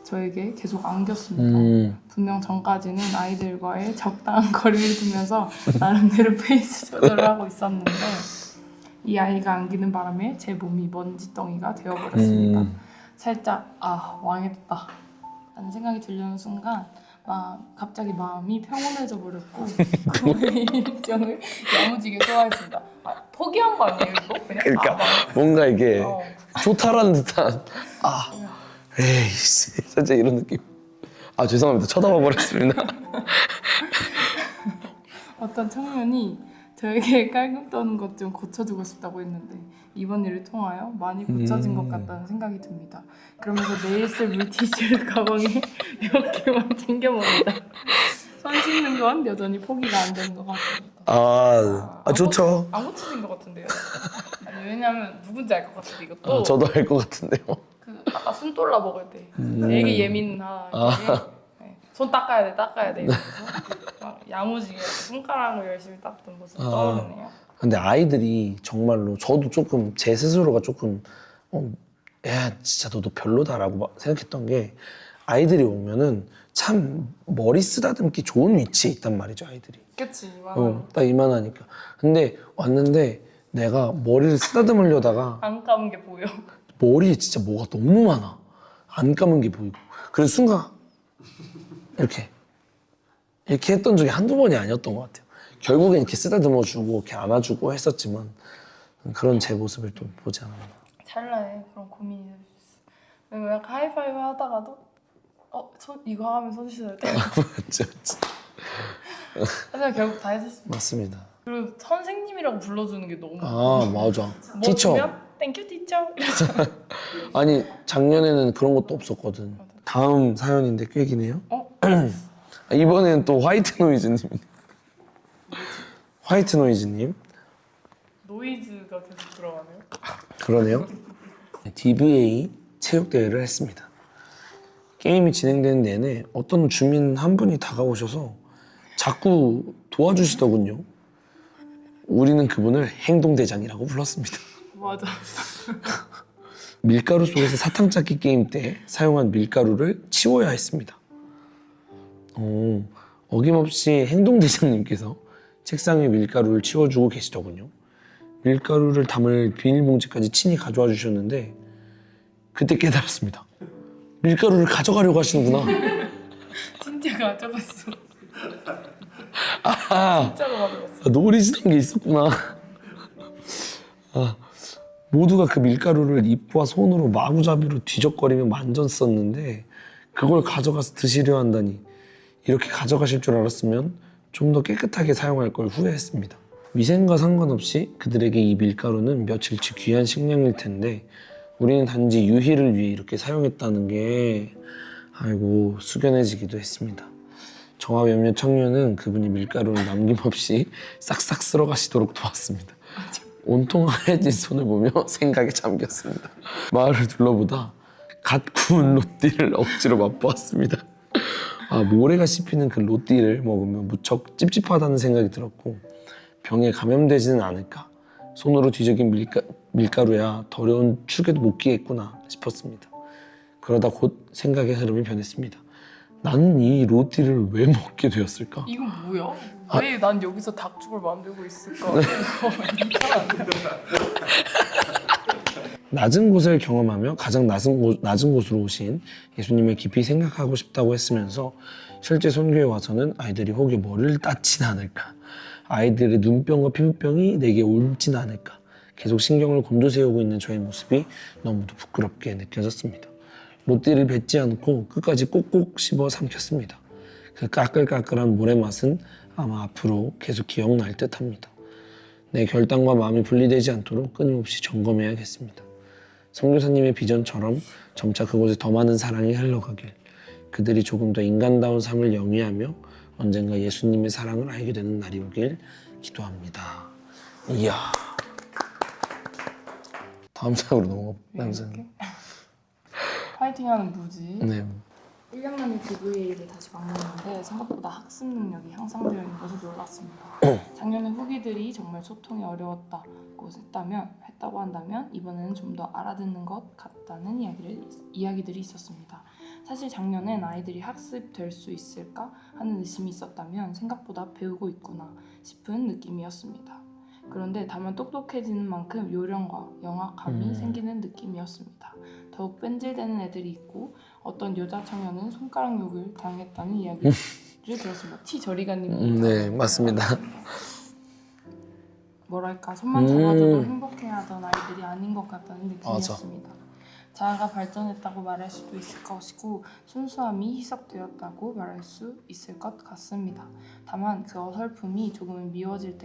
저에게 계속 안겼습니다. 분명 전까지는 아이들과의 적당한 거리를 두면서 나름대로 페이스 조절을 하고 있었는데 이 아이가 안기는 바람에 제 몸이 먼지덩이가 되어버렸습니다. 살짝 왕했다 라는 생각이 들려는 순간 갑자기 마음이 평온해져 버렸고 그의 일정을 야무지게 소화했습니다. 포기한 거 아니에요 이거? 그냥 그러니까 뭔가 이게 초탈한 듯한 에이씨 살짝 이런 느낌. 죄송합니다. 쳐다봐 버렸습니다. 어떤 청년이 저에게 깔끔 떠는 것 좀 고쳐주고 싶다고 했는데 이번 일을 통하여 많이 고쳐진 것 같다는 생각이 듭니다. 그러면서 내일 쓸 물티슈를 가방에 몇 개만 챙겨봅니다. 손 씻는 건 여전히 포기가 안 되는 것 같습니다. 좋죠. 안 고쳐진 것 같은데요? 아니, 왜냐면 누군지 알 것 같은데 이것도 저도 알 것 같은데요. 아까 순돌라 먹을 때 되게 예민하게 손 닦아야 돼 이러면서 막 야무지게 손가락으로 열심히 닦던 모습이 떠오르네요. 근데 아이들이 정말로 저도 조금 제 스스로가 조금 야 진짜 너도 별로다라고 생각했던 게 아이들이 오면은 참 머리 쓰다듬기 좋은 위치에 있단 말이죠 아이들이. 그치 딱 이만하니까. 근데 왔는데 내가 머리를 쓰다듬으려다가 안 감은 게 보여. 머리에 진짜 뭐가 너무 많아. 안 감은 게 보이고. 그래서 순간 이렇게 했던 적이 한두 번이 아니었던 것 같아요. 결국엔 이렇게 쓰다듬어주고 이렇게 안아주고 했었지만 그런 제 모습을 또 보지 않았나. 찰나에 그런 고민이 될 수 있어. 왜냐면 약간 하이파이브 하다가도 이거 하면 손 씻어야 돼. 맞죠. 하지만 결국 다 했었습니다. 맞습니다. 그리고 선생님이라고 불러주는 게 너무 맞아. 뭐 티처. 주면 땡큐 티처 이러잖아. 아니 작년에는 그런 것도 없었거든. 다음 사연인데 꽤 기네요. 이번엔 또 화이트 노이즈님. 화이트 노이즈님. 노이즈가 계속 들어가네요. 그러네요. DVA 체육대회를 했습니다. 게임이 진행되는 내내 어떤 주민 한 분이 다가오셔서 자꾸 도와주시더군요. 우리는 그분을 행동대장이라고 불렀습니다. 맞아. 밀가루 속에서 사탕 찾기 게임 때 사용한 밀가루를 치워야 했습니다. 어김없이 행동대장님께서 책상 에 밀가루를 치워주고 계시더군요. 밀가루를 담을 비닐봉지까지 친히 가져와 주셨는데 그때 깨달았습니다. 밀가루를 가져가려고 하시는구나. 진짜 가져갔어. 아하, 진짜로 가져갔어. 노리시던 게 있었구나. 모두가 그 밀가루를 입과 손으로 마구잡이로 뒤적거리며 만졌었는데 그걸 가져가서 드시려 한다니. 이렇게 가져가실 줄 알았으면 좀 더 깨끗하게 사용할 걸 후회했습니다. 위생과 상관없이 그들에게 이 밀가루는 며칠치 귀한 식량일 텐데 우리는 단지 유희를 위해 이렇게 사용했다는 게 아이고 숙연해지기도 했습니다. 저와 몇몇 청년은 그분이 밀가루를 남김없이 싹싹 쓸어 가시도록 도왔습니다. 온통 하얘진 손을 보며 생각에 잠겼습니다. 마을을 둘러보다 갓 구운 로띠를 억지로 맛보았습니다. 모래가 씹히는 그 로띠를 먹으면 무척 찝찝하다는 생각이 들었고 병에 감염되지는 않을까. 손으로 뒤적인 밀가루야 더러운 축에도 못 끼겠구나 싶었습니다. 그러다 곧 생각의 흐름이 변했습니다. 나는 이 로티를 왜 먹게 되었을까? 이건 뭐야? 아. 왜 난 여기서 닭죽을 만들고 있을까? 낮은 곳을 경험하며 가장 낮은 곳으로 오신 예수님을 깊이 생각하고 싶다고 했으면서 실제 선교에 와서는 아이들이 혹여 머리를 따지는 않을까, 아이들의 눈병과 피부병이 내게 옮지는 않을까, 계속 신경을 곤두세우고 있는 저의 모습이 너무도 부끄럽게 느껴졌습니다. 롯데를 뱉지 않고 끝까지 꼭꼭 씹어 삼켰습니다. 그 까끌까끌한 물의 맛은 아마 앞으로 계속 기억날 듯합니다. 내 결단과 마음이 분리되지 않도록 끊임없이 점검해야겠습니다. 선교사님의 비전처럼 점차 그곳에 더 많은 사랑이 흘러가길, 그들이 조금 더 인간다운 삶을 영위하며 언젠가 예수님의 사랑을 알게 되는 날이 오길 기도합니다. 이야. 다음 사역으로 넘어가면서. 파이팅하는 무지. 네. 1년 만에 DVA를 다시 막는데 생각보다 학습 능력이 향상되어 있는 것을 놀랐습니다. 작년에 후기들이 정말 소통이 어려웠다고 했다고 한다면 이번에는 좀 더 알아듣는 것 같다는 이야기들이 있었습니다. 사실 작년엔 아이들이 학습될 수 있을까 하는 의심이 있었다면 생각보다 배우고 있구나 싶은 느낌이었습니다. 그런데 다만 똑똑해지는 만큼 요령과 영악함이 생기는 느낌이었습니다. 더욱 뺀질대는 애들이 있고 어떤 여자 청년은 손가락 욕을 당했다는 이야기를 들었습니다. 저리가님. 네, 맞습니다. 뭐랄까 손만 잡아줘도 행복해하던 아이들이 아닌 것 같다는 느낌이었습니다. 자아가 발전했다고 말할 수도 있을 것이고 순수함이 희석되었다고 말할 수 있을 것 같습니다. 다만 그 어설픔이 조금은 미워질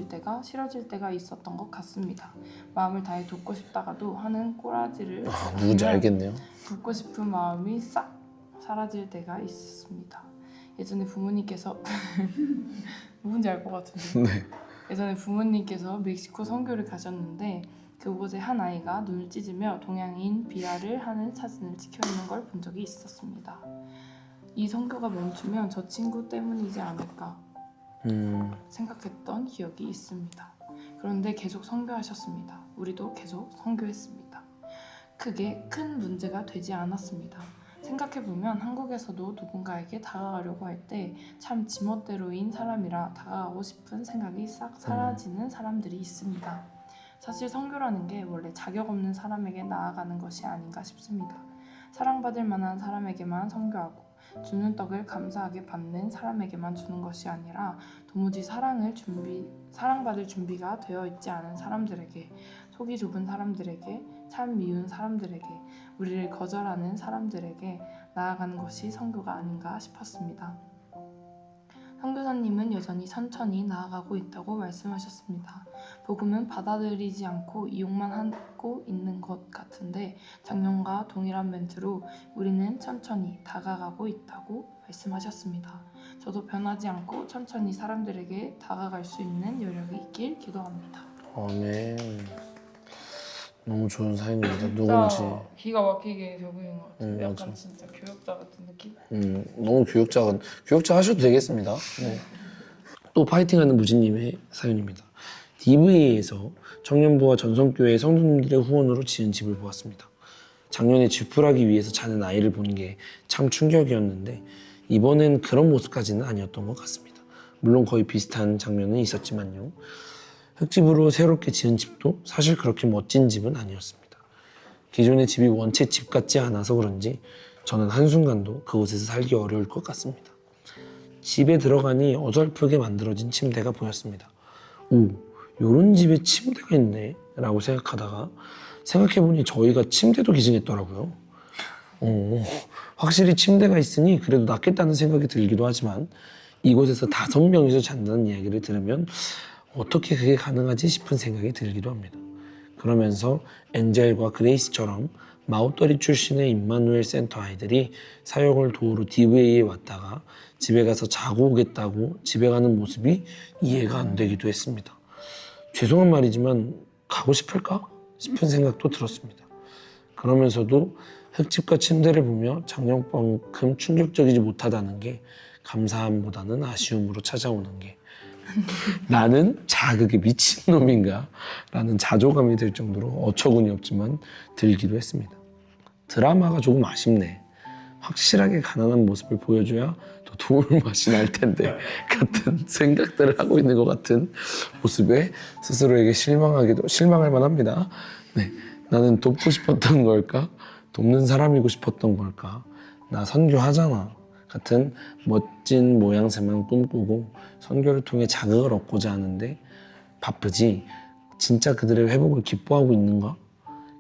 때가 싫어질 때가 있었던 것 같습니다. 마음을 다해 돕고 싶다가도 하는 꼬라지를 누군지 알겠네요. 돕고 싶은 마음이 싹 사라질 때가 있었습니다. 예전에 부모님께서 누군지 알 것 같은데 네. 예전에 부모님께서 멕시코 선교를 가셨는데 그곳에 한 아이가 눈을 찢으며 동양인 비하를 하는 사진을 찍혀있는 걸 본 적이 있었습니다. 이 선교가 멈추면 저 친구 때문이지 않을까 생각했던 기억이 있습니다. 그런데 계속 선교하셨습니다. 우리도 계속 선교했습니다. 크게 큰 문제가 되지 않았습니다. 생각해보면 한국에서도 누군가에게 다가가려고 할 때 참 지멋대로인 사람이라 다가가고 싶은 생각이 싹 사라지는 사람들이 있습니다. 사실 선교라는 게 원래 자격 없는 사람에게 나아가는 것이 아닌가 싶습니다. 사랑받을 만한 사람에게만 선교하고 주는 떡을 감사하게 받는 사람에게만 주는 것이 아니라 도무지 사랑받을 준비가 되어 있지 않은 사람들에게, 속이 좁은 사람들에게, 참 미운 사람들에게, 우리를 거절하는 사람들에게 나아가는 것이 선교가 아닌가 싶었습니다. 선교사님은 여전히 천천히 나아가고 있다고 말씀하셨습니다. 복음은 받아들이지 않고 이용만 하고 있는 것 같은데 작년과 동일한 멘트로 우리는 천천히 다가가고 있다고 말씀하셨습니다. 저도 변하지 않고 천천히 사람들에게 다가갈 수 있는 여력이 있길 기도합니다. 아멘. 너무 좋은 사연입니다. 진짜 누군지. 기가 막히게 적으신 것 같아요. 약간 맞아. 진짜 교육자 같은 느낌? 너무 교육자 하셔도 되겠습니다. 네. 또 파이팅하는 무진님의 사연입니다. DVA에서 청년부와 전성교회 성도님들의 후원으로 지은 집을 보았습니다. 작년에 집풀하기 위해서 자는 아이를 보는 게 참 충격이었는데 이번엔 그런 모습까지는 아니었던 것 같습니다. 물론 거의 비슷한 장면은 있었지만요. 흙집으로 새롭게 지은 집도 사실 그렇게 멋진 집은 아니었습니다. 기존의 집이 원체 집 같지 않아서 그런지 저는 한순간도 그곳에서 살기 어려울 것 같습니다. 집에 들어가니 어설프게 만들어진 침대가 보였습니다. 오, 요런 집에 침대가 있네 라고 생각하다가 생각해보니 저희가 침대도 기증했더라고요. 확실히 침대가 있으니 그래도 낫겠다는 생각이 들기도 하지만 이곳에서 5명이서 잔다는 이야기를 들으면 어떻게 그게 가능하지 싶은 생각이 들기도 합니다. 그러면서 엔젤과 그레이스처럼 마웃더리 출신의 임마누엘 센터 아이들이 사역을 도우러 DVA에 왔다가 집에 가서 자고 오겠다고 집에 가는 모습이 이해가 안 되기도 했습니다. 죄송한 말이지만 가고 싶을까? 싶은 생각도 들었습니다. 그러면서도 흙집과 침대를 보며 작년만큼 충격적이지 못하다는 게 감사함보다는 아쉬움으로 찾아오는 게 나는 자극에 미친놈인가? 라는 자조감이 들 정도로 어처구니 없지만 들기도 했습니다. 드라마가 조금 아쉽네. 확실하게 가난한 모습을 보여줘야 더 도울 맛이 날 텐데 같은 생각들을 하고 있는 것 같은 모습에 스스로에게 실망할 만합니다. 네, 나는 돕고 싶었던 걸까? 돕는 사람이고 싶었던 걸까? 나 선교하잖아. 같은 멋진 모양새만 꿈꾸고 선교를 통해 자극을 얻고자 하는데 바쁘지 진짜 그들의 회복을 기뻐하고 있는가?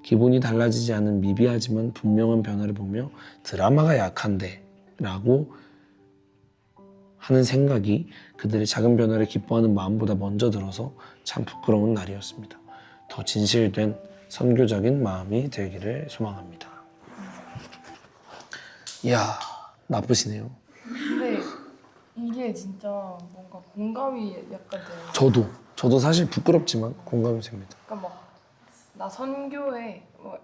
기분이 달라지지 않은 미비하지만 분명한 변화를 보며 드라마가 약한데 라고 하는 생각이 그들의 작은 변화를 기뻐하는 마음보다 먼저 들어서 참 부끄러운 날이었습니다. 더 진실된 선교적인 마음이 들기를 소망합니다. 이야, 나쁘시네요. 근데 이게 진짜 뭔가 공감이 약간 돼요. 저도 사실 부끄럽지만 공감이 됩니다. 그러니까 막 나 선교회 뭐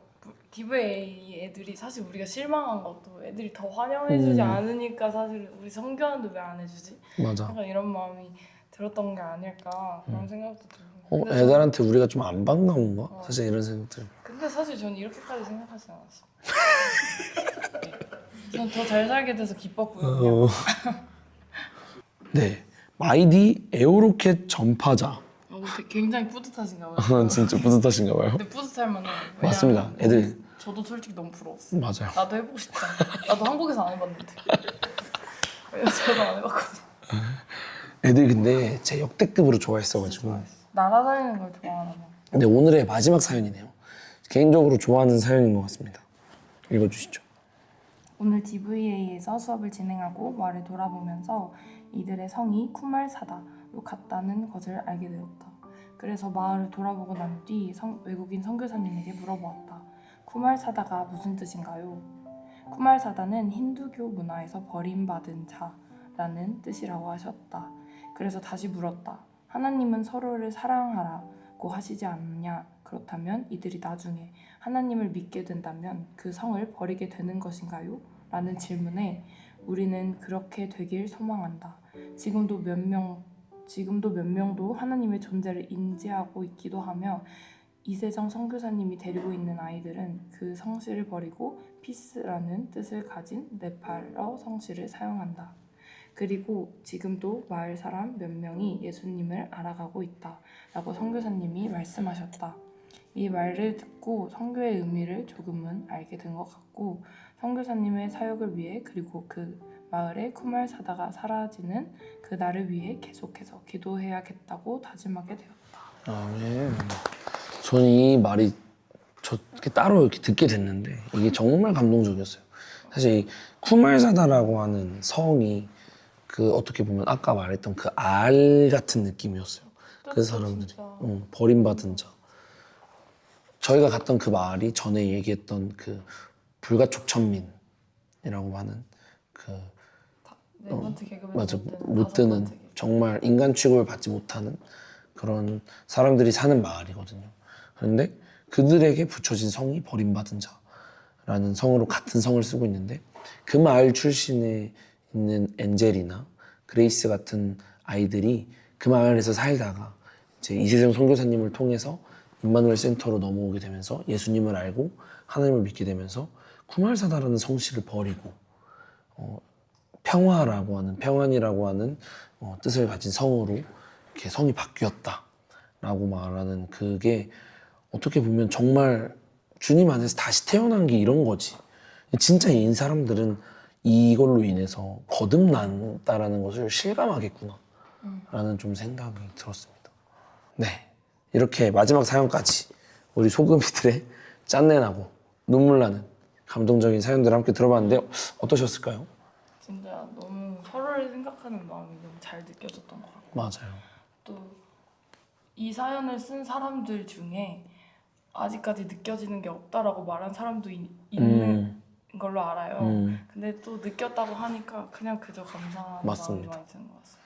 DVA 애들이 사실 우리가 실망한 것도 애들이 더 환영해주지 않으니까 사실 우리 선교하는데 왜 안 해주지? 맞아. 약간 이런 마음이 들었던 게 아닐까 그런 생각도 들고. 근데 애들한테 우리가 좀 안 반가운가? 사실 이런 생각들. 근데 사실 저는 이렇게까지 생각하지 않았어요. 전 더 잘 살게 돼서 기뻤고요. 네, 마이디 에어로켓 전파자. 굉장히 뿌듯하신가 봐요. 진짜 뿌듯하신가 봐요. 근데 뿌듯할 만해요. 맞습니다. 애들 저도 솔직히 너무 부러웠어요. 맞아요. 나도 해보고 싶다. 나도 한국에서 안 해봤는데. 저도 안 해봤거든. 애들 근데 제 역대급으로 좋아했어가지고. 날아다니는 걸 좋아하나 봐. 근데 오늘의 마지막 사연이네요. 개인적으로 좋아하는 사연인 것 같습니다. 읽어주시죠. 오늘 DVA에서 수업을 진행하고 마을을 돌아보면서 이들의 성이 쿠말사다로 같다는 것을 알게 되었다. 그래서 마을을 돌아보고 난 뒤 외국인 선교사님에게 물어보았다. 쿠말사다가 무슨 뜻인가요? 쿠말사다는 힌두교 문화에서 버림받은 자라는 뜻이라고 하셨다. 그래서 다시 물었다. 하나님은 서로를 사랑하라고 하시지 않느냐? 그렇다면 이들이 나중에 하나님을 믿게 된다면 그 성을 버리게 되는 것인가요? 라는 질문에 우리는 그렇게 되길 소망한다. 지금도 몇 명도 하나님의 존재를 인지하고 있기도 하며 이세정 선교사님이 데리고 있는 아이들은 그 성씨를 버리고 피스라는 뜻을 가진 네팔어 성씨를 사용한다. 그리고 지금도 마을 사람 몇 명이 예수님을 알아가고 있다 라고 선교사님이 말씀하셨다. 이 말을 듣고 선교의 의미를 조금은 알게 된 것 같고 선교사님의 사역을 위해 그리고 그 마을에 쿠말사다가 사라지는 그 날을 위해 계속해서 기도해야겠다고 다짐하게 되었다. 네. 저는 이 말이 이렇게 따로 이렇게 듣게 됐는데 이게 정말 감동적이었어요. 사실 이 쿠말사다라고 하는 성이 그 어떻게 보면 아까 말했던 그 알 같은 느낌이었어요. 그 사람들이 버림받은 자. 저희가 갔던 그 마을이 전에 얘기했던 그 불가촉 천민이라고 하는 그 네 번째 계급에 맞아 못 드는 정말 인간 취급을 받지 못하는 그런 사람들이 사는 마을이거든요. 그런데 그들에게 붙여진 성이 버림받은 자라는 성으로 같은 성을 쓰고 있는데 그 마을 출신에 있는 엔젤이나 그레이스 같은 아이들이 그 마을에서 살다가 이제 이세정 선교사님을 통해서 임마누엘 센터로 넘어오게 되면서 예수님을 알고 하나님을 믿게 되면서 쿠말사다라는 성씨를 버리고 평안이라고 하는 뜻을 가진 성으로 이렇게 성이 바뀌었다라고 말하는 그게 어떻게 보면 정말 주님 안에서 다시 태어난 게 이런 거지. 진짜 이 사람들은 이걸로 인해서 거듭난다라는 것을 실감하겠구나 라는 좀 생각이 들었습니다. 네, 이렇게 마지막 사연까지 우리 소금이들의 짠내나고 눈물나는 감동적인 사연들을 함께 들어봤는데요. 어떠셨을까요? 진짜 너무 서로를 생각하는 마음이 너무 잘 느껴졌던 것 같고 맞아요. 또 이 사연을 쓴 사람들 중에 아직까지 느껴지는 게 없다라고 말한 사람도 있는 걸로 알아요. 근데 또 느꼈다고 하니까 그냥 그저 감사한 맞습니다. 마음이 많이 드는 것 같습니다.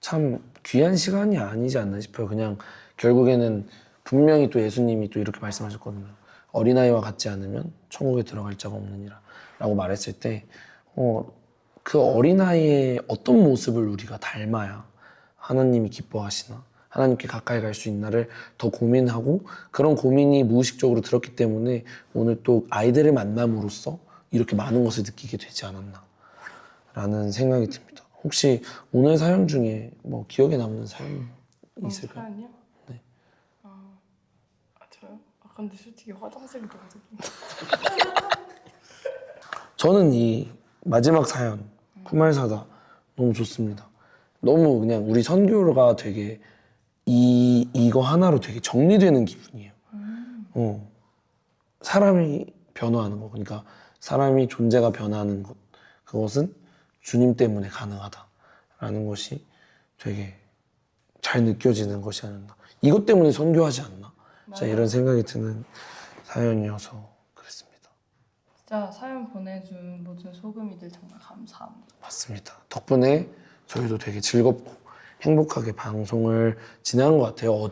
참 귀한 시간이 아니지 않나 싶어요. 그냥 결국에는 분명히 또 예수님이 또 이렇게 말씀하셨거든요. 어린아이와 같지 않으면 천국에 들어갈 자가 없느니라 라고 말했을 때 그 어린아이의 어떤 모습을 우리가 닮아야 하나님이 기뻐하시나, 하나님께 가까이 갈 수 있나를 더 고민하고, 그런 고민이 무의식적으로 들었기 때문에 오늘 또 아이들을 만남으로써 이렇게 많은 것을 느끼게 되지 않았나 라는 생각이 듭니다. 혹시 오늘 사연 중에 뭐 기억에 남는 사연 있을까요? 사연이요? 네. 저요? 근데 솔직히 화장실이 너무 저는 이 마지막 사연 쿠말사다 너무 좋습니다. 너무 그냥 우리 선교가 되게 이거 하나로 되게 정리되는 기분이에요. 사람이 변화하는 거, 그러니까 사람이 존재가 변화하는 것, 그것은 주님 때문에 가능하다라는 것이 되게 잘 느껴지는 것이 아니었나. 이것 때문에 선교하지 않나. 진짜 이런 생각이 드는 사연이어서 그랬습니다. 진짜 사연 보내준 모든 소금이들 정말 감사합니다. 맞습니다. 덕분에 저희도 되게 즐겁고 행복하게 방송을 진행한 것 같아요.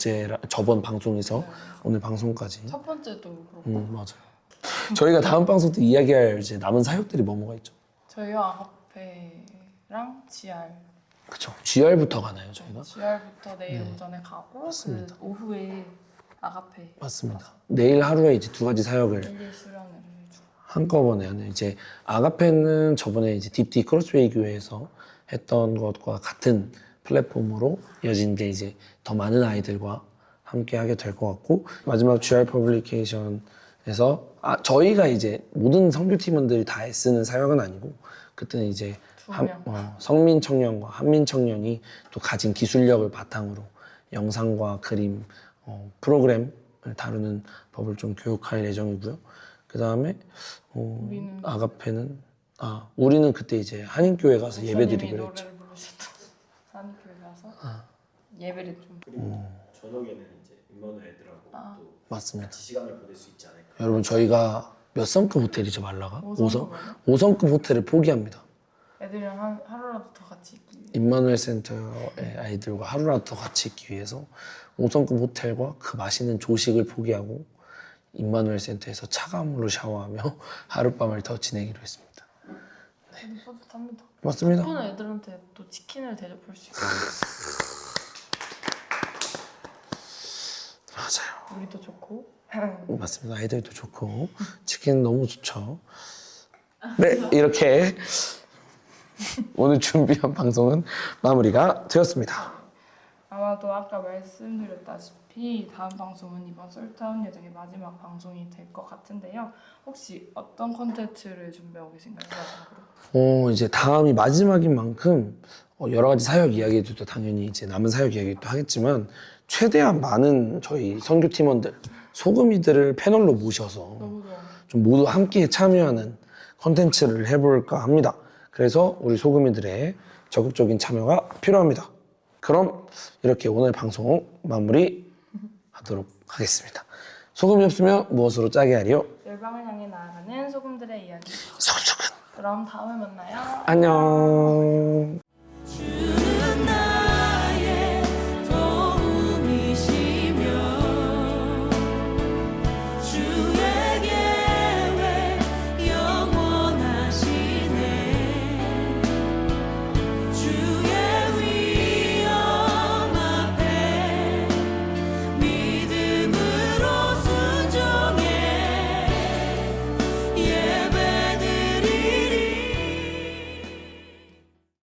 저번 방송에서 오늘 방송까지. 첫 번째도 그렇고 맞아요. 저희가 다음 방송 때 이야기할 이제 남은 사역들이 뭐가 있죠? 저희요 아가페랑 GR 그쵸. GR부터 가나요, 저희가? GR부터 내일 네. 오전에 가고 맞습니다. 그 오후에 아가페 맞습니다. 내일 하루에 이제 2가지 사역을 일일 수련을 해주고 한꺼번에 하는, 이제 아가페는 저번에 이제 딥디 크로스웨이 교회에서 했던 것과 같은 플랫폼으로 이어진 게 이제 더 많은 아이들과 함께 하게 될 것 같고, 마지막 GR 퍼블리케이션에서 저희가 이제 모든 선교팀원들이 다 애쓰는 사역은 아니고, 그때는 이제 성민 청년과 한민 청년이 또 가진 기술력을 바탕으로 영상과 그림, 프로그램을 다루는 법을 좀 교육할 예정이고요. 그 다음에 우리는 아가페는 우리는 그때 이제 한인교회 가서 예배드리기로 했죠. 노래를 부르셨던 한인교회 가서 예배를 좀 그리고 저녁에는 이제 임마누엘 애들하고 또 맞습니다. 같이 시간을 보낼 수 있지 않을까. 여러분, 저희가 몇 성급 호텔이죠, 말라가? 5성급 5성급 호텔을 포기합니다. 애들이랑 하루라도 더 같이 있기 위해 임마누엘 센터의 아이들과 하루라도 더 같이 있기 위해서 5성급 호텔과 그 맛있는 조식을 포기하고 임마누엘 센터에서 차가운 물로 샤워하며 하룻밤을 더 지내기로 했습니다. 저도 뿌듯합니다. 맞습니다. 덕분에 애들한테 또 치킨을 대접할 수 있고 맞아요. 우리도 좋고 맞습니다. 아이들도 좋고 치킨 너무 좋죠. 네, 이렇게 오늘 준비한 방송은 마무리가 되었습니다. 아마도 아까 말씀드렸다시피 다음 방송은 이번 솔타운 여정의 마지막 방송이 될 것 같은데요. 혹시 어떤 콘텐츠를 준비하고 계신가요? 마지막으로? 이제 다음이 마지막인 만큼 여러 가지 사역 이야기들도 당연히 이제 남은 사역 이야기도 하겠지만, 최대한 많은 저희 선교팀원들, 소금이들을 패널로 모셔서 너무 좋아. 좀 모두 함께 참여하는 콘텐츠를 해볼까 합니다. 그래서 우리 소금이들의 적극적인 참여가 필요합니다. 그럼 이렇게 오늘 방송 마무리하도록 하겠습니다. 소금이 없으면 무엇으로 짜게 하리요? 열방을 향해 나아가는 소금들의 이야기. 소금소금. 그럼 다음에 만나요. 안녕.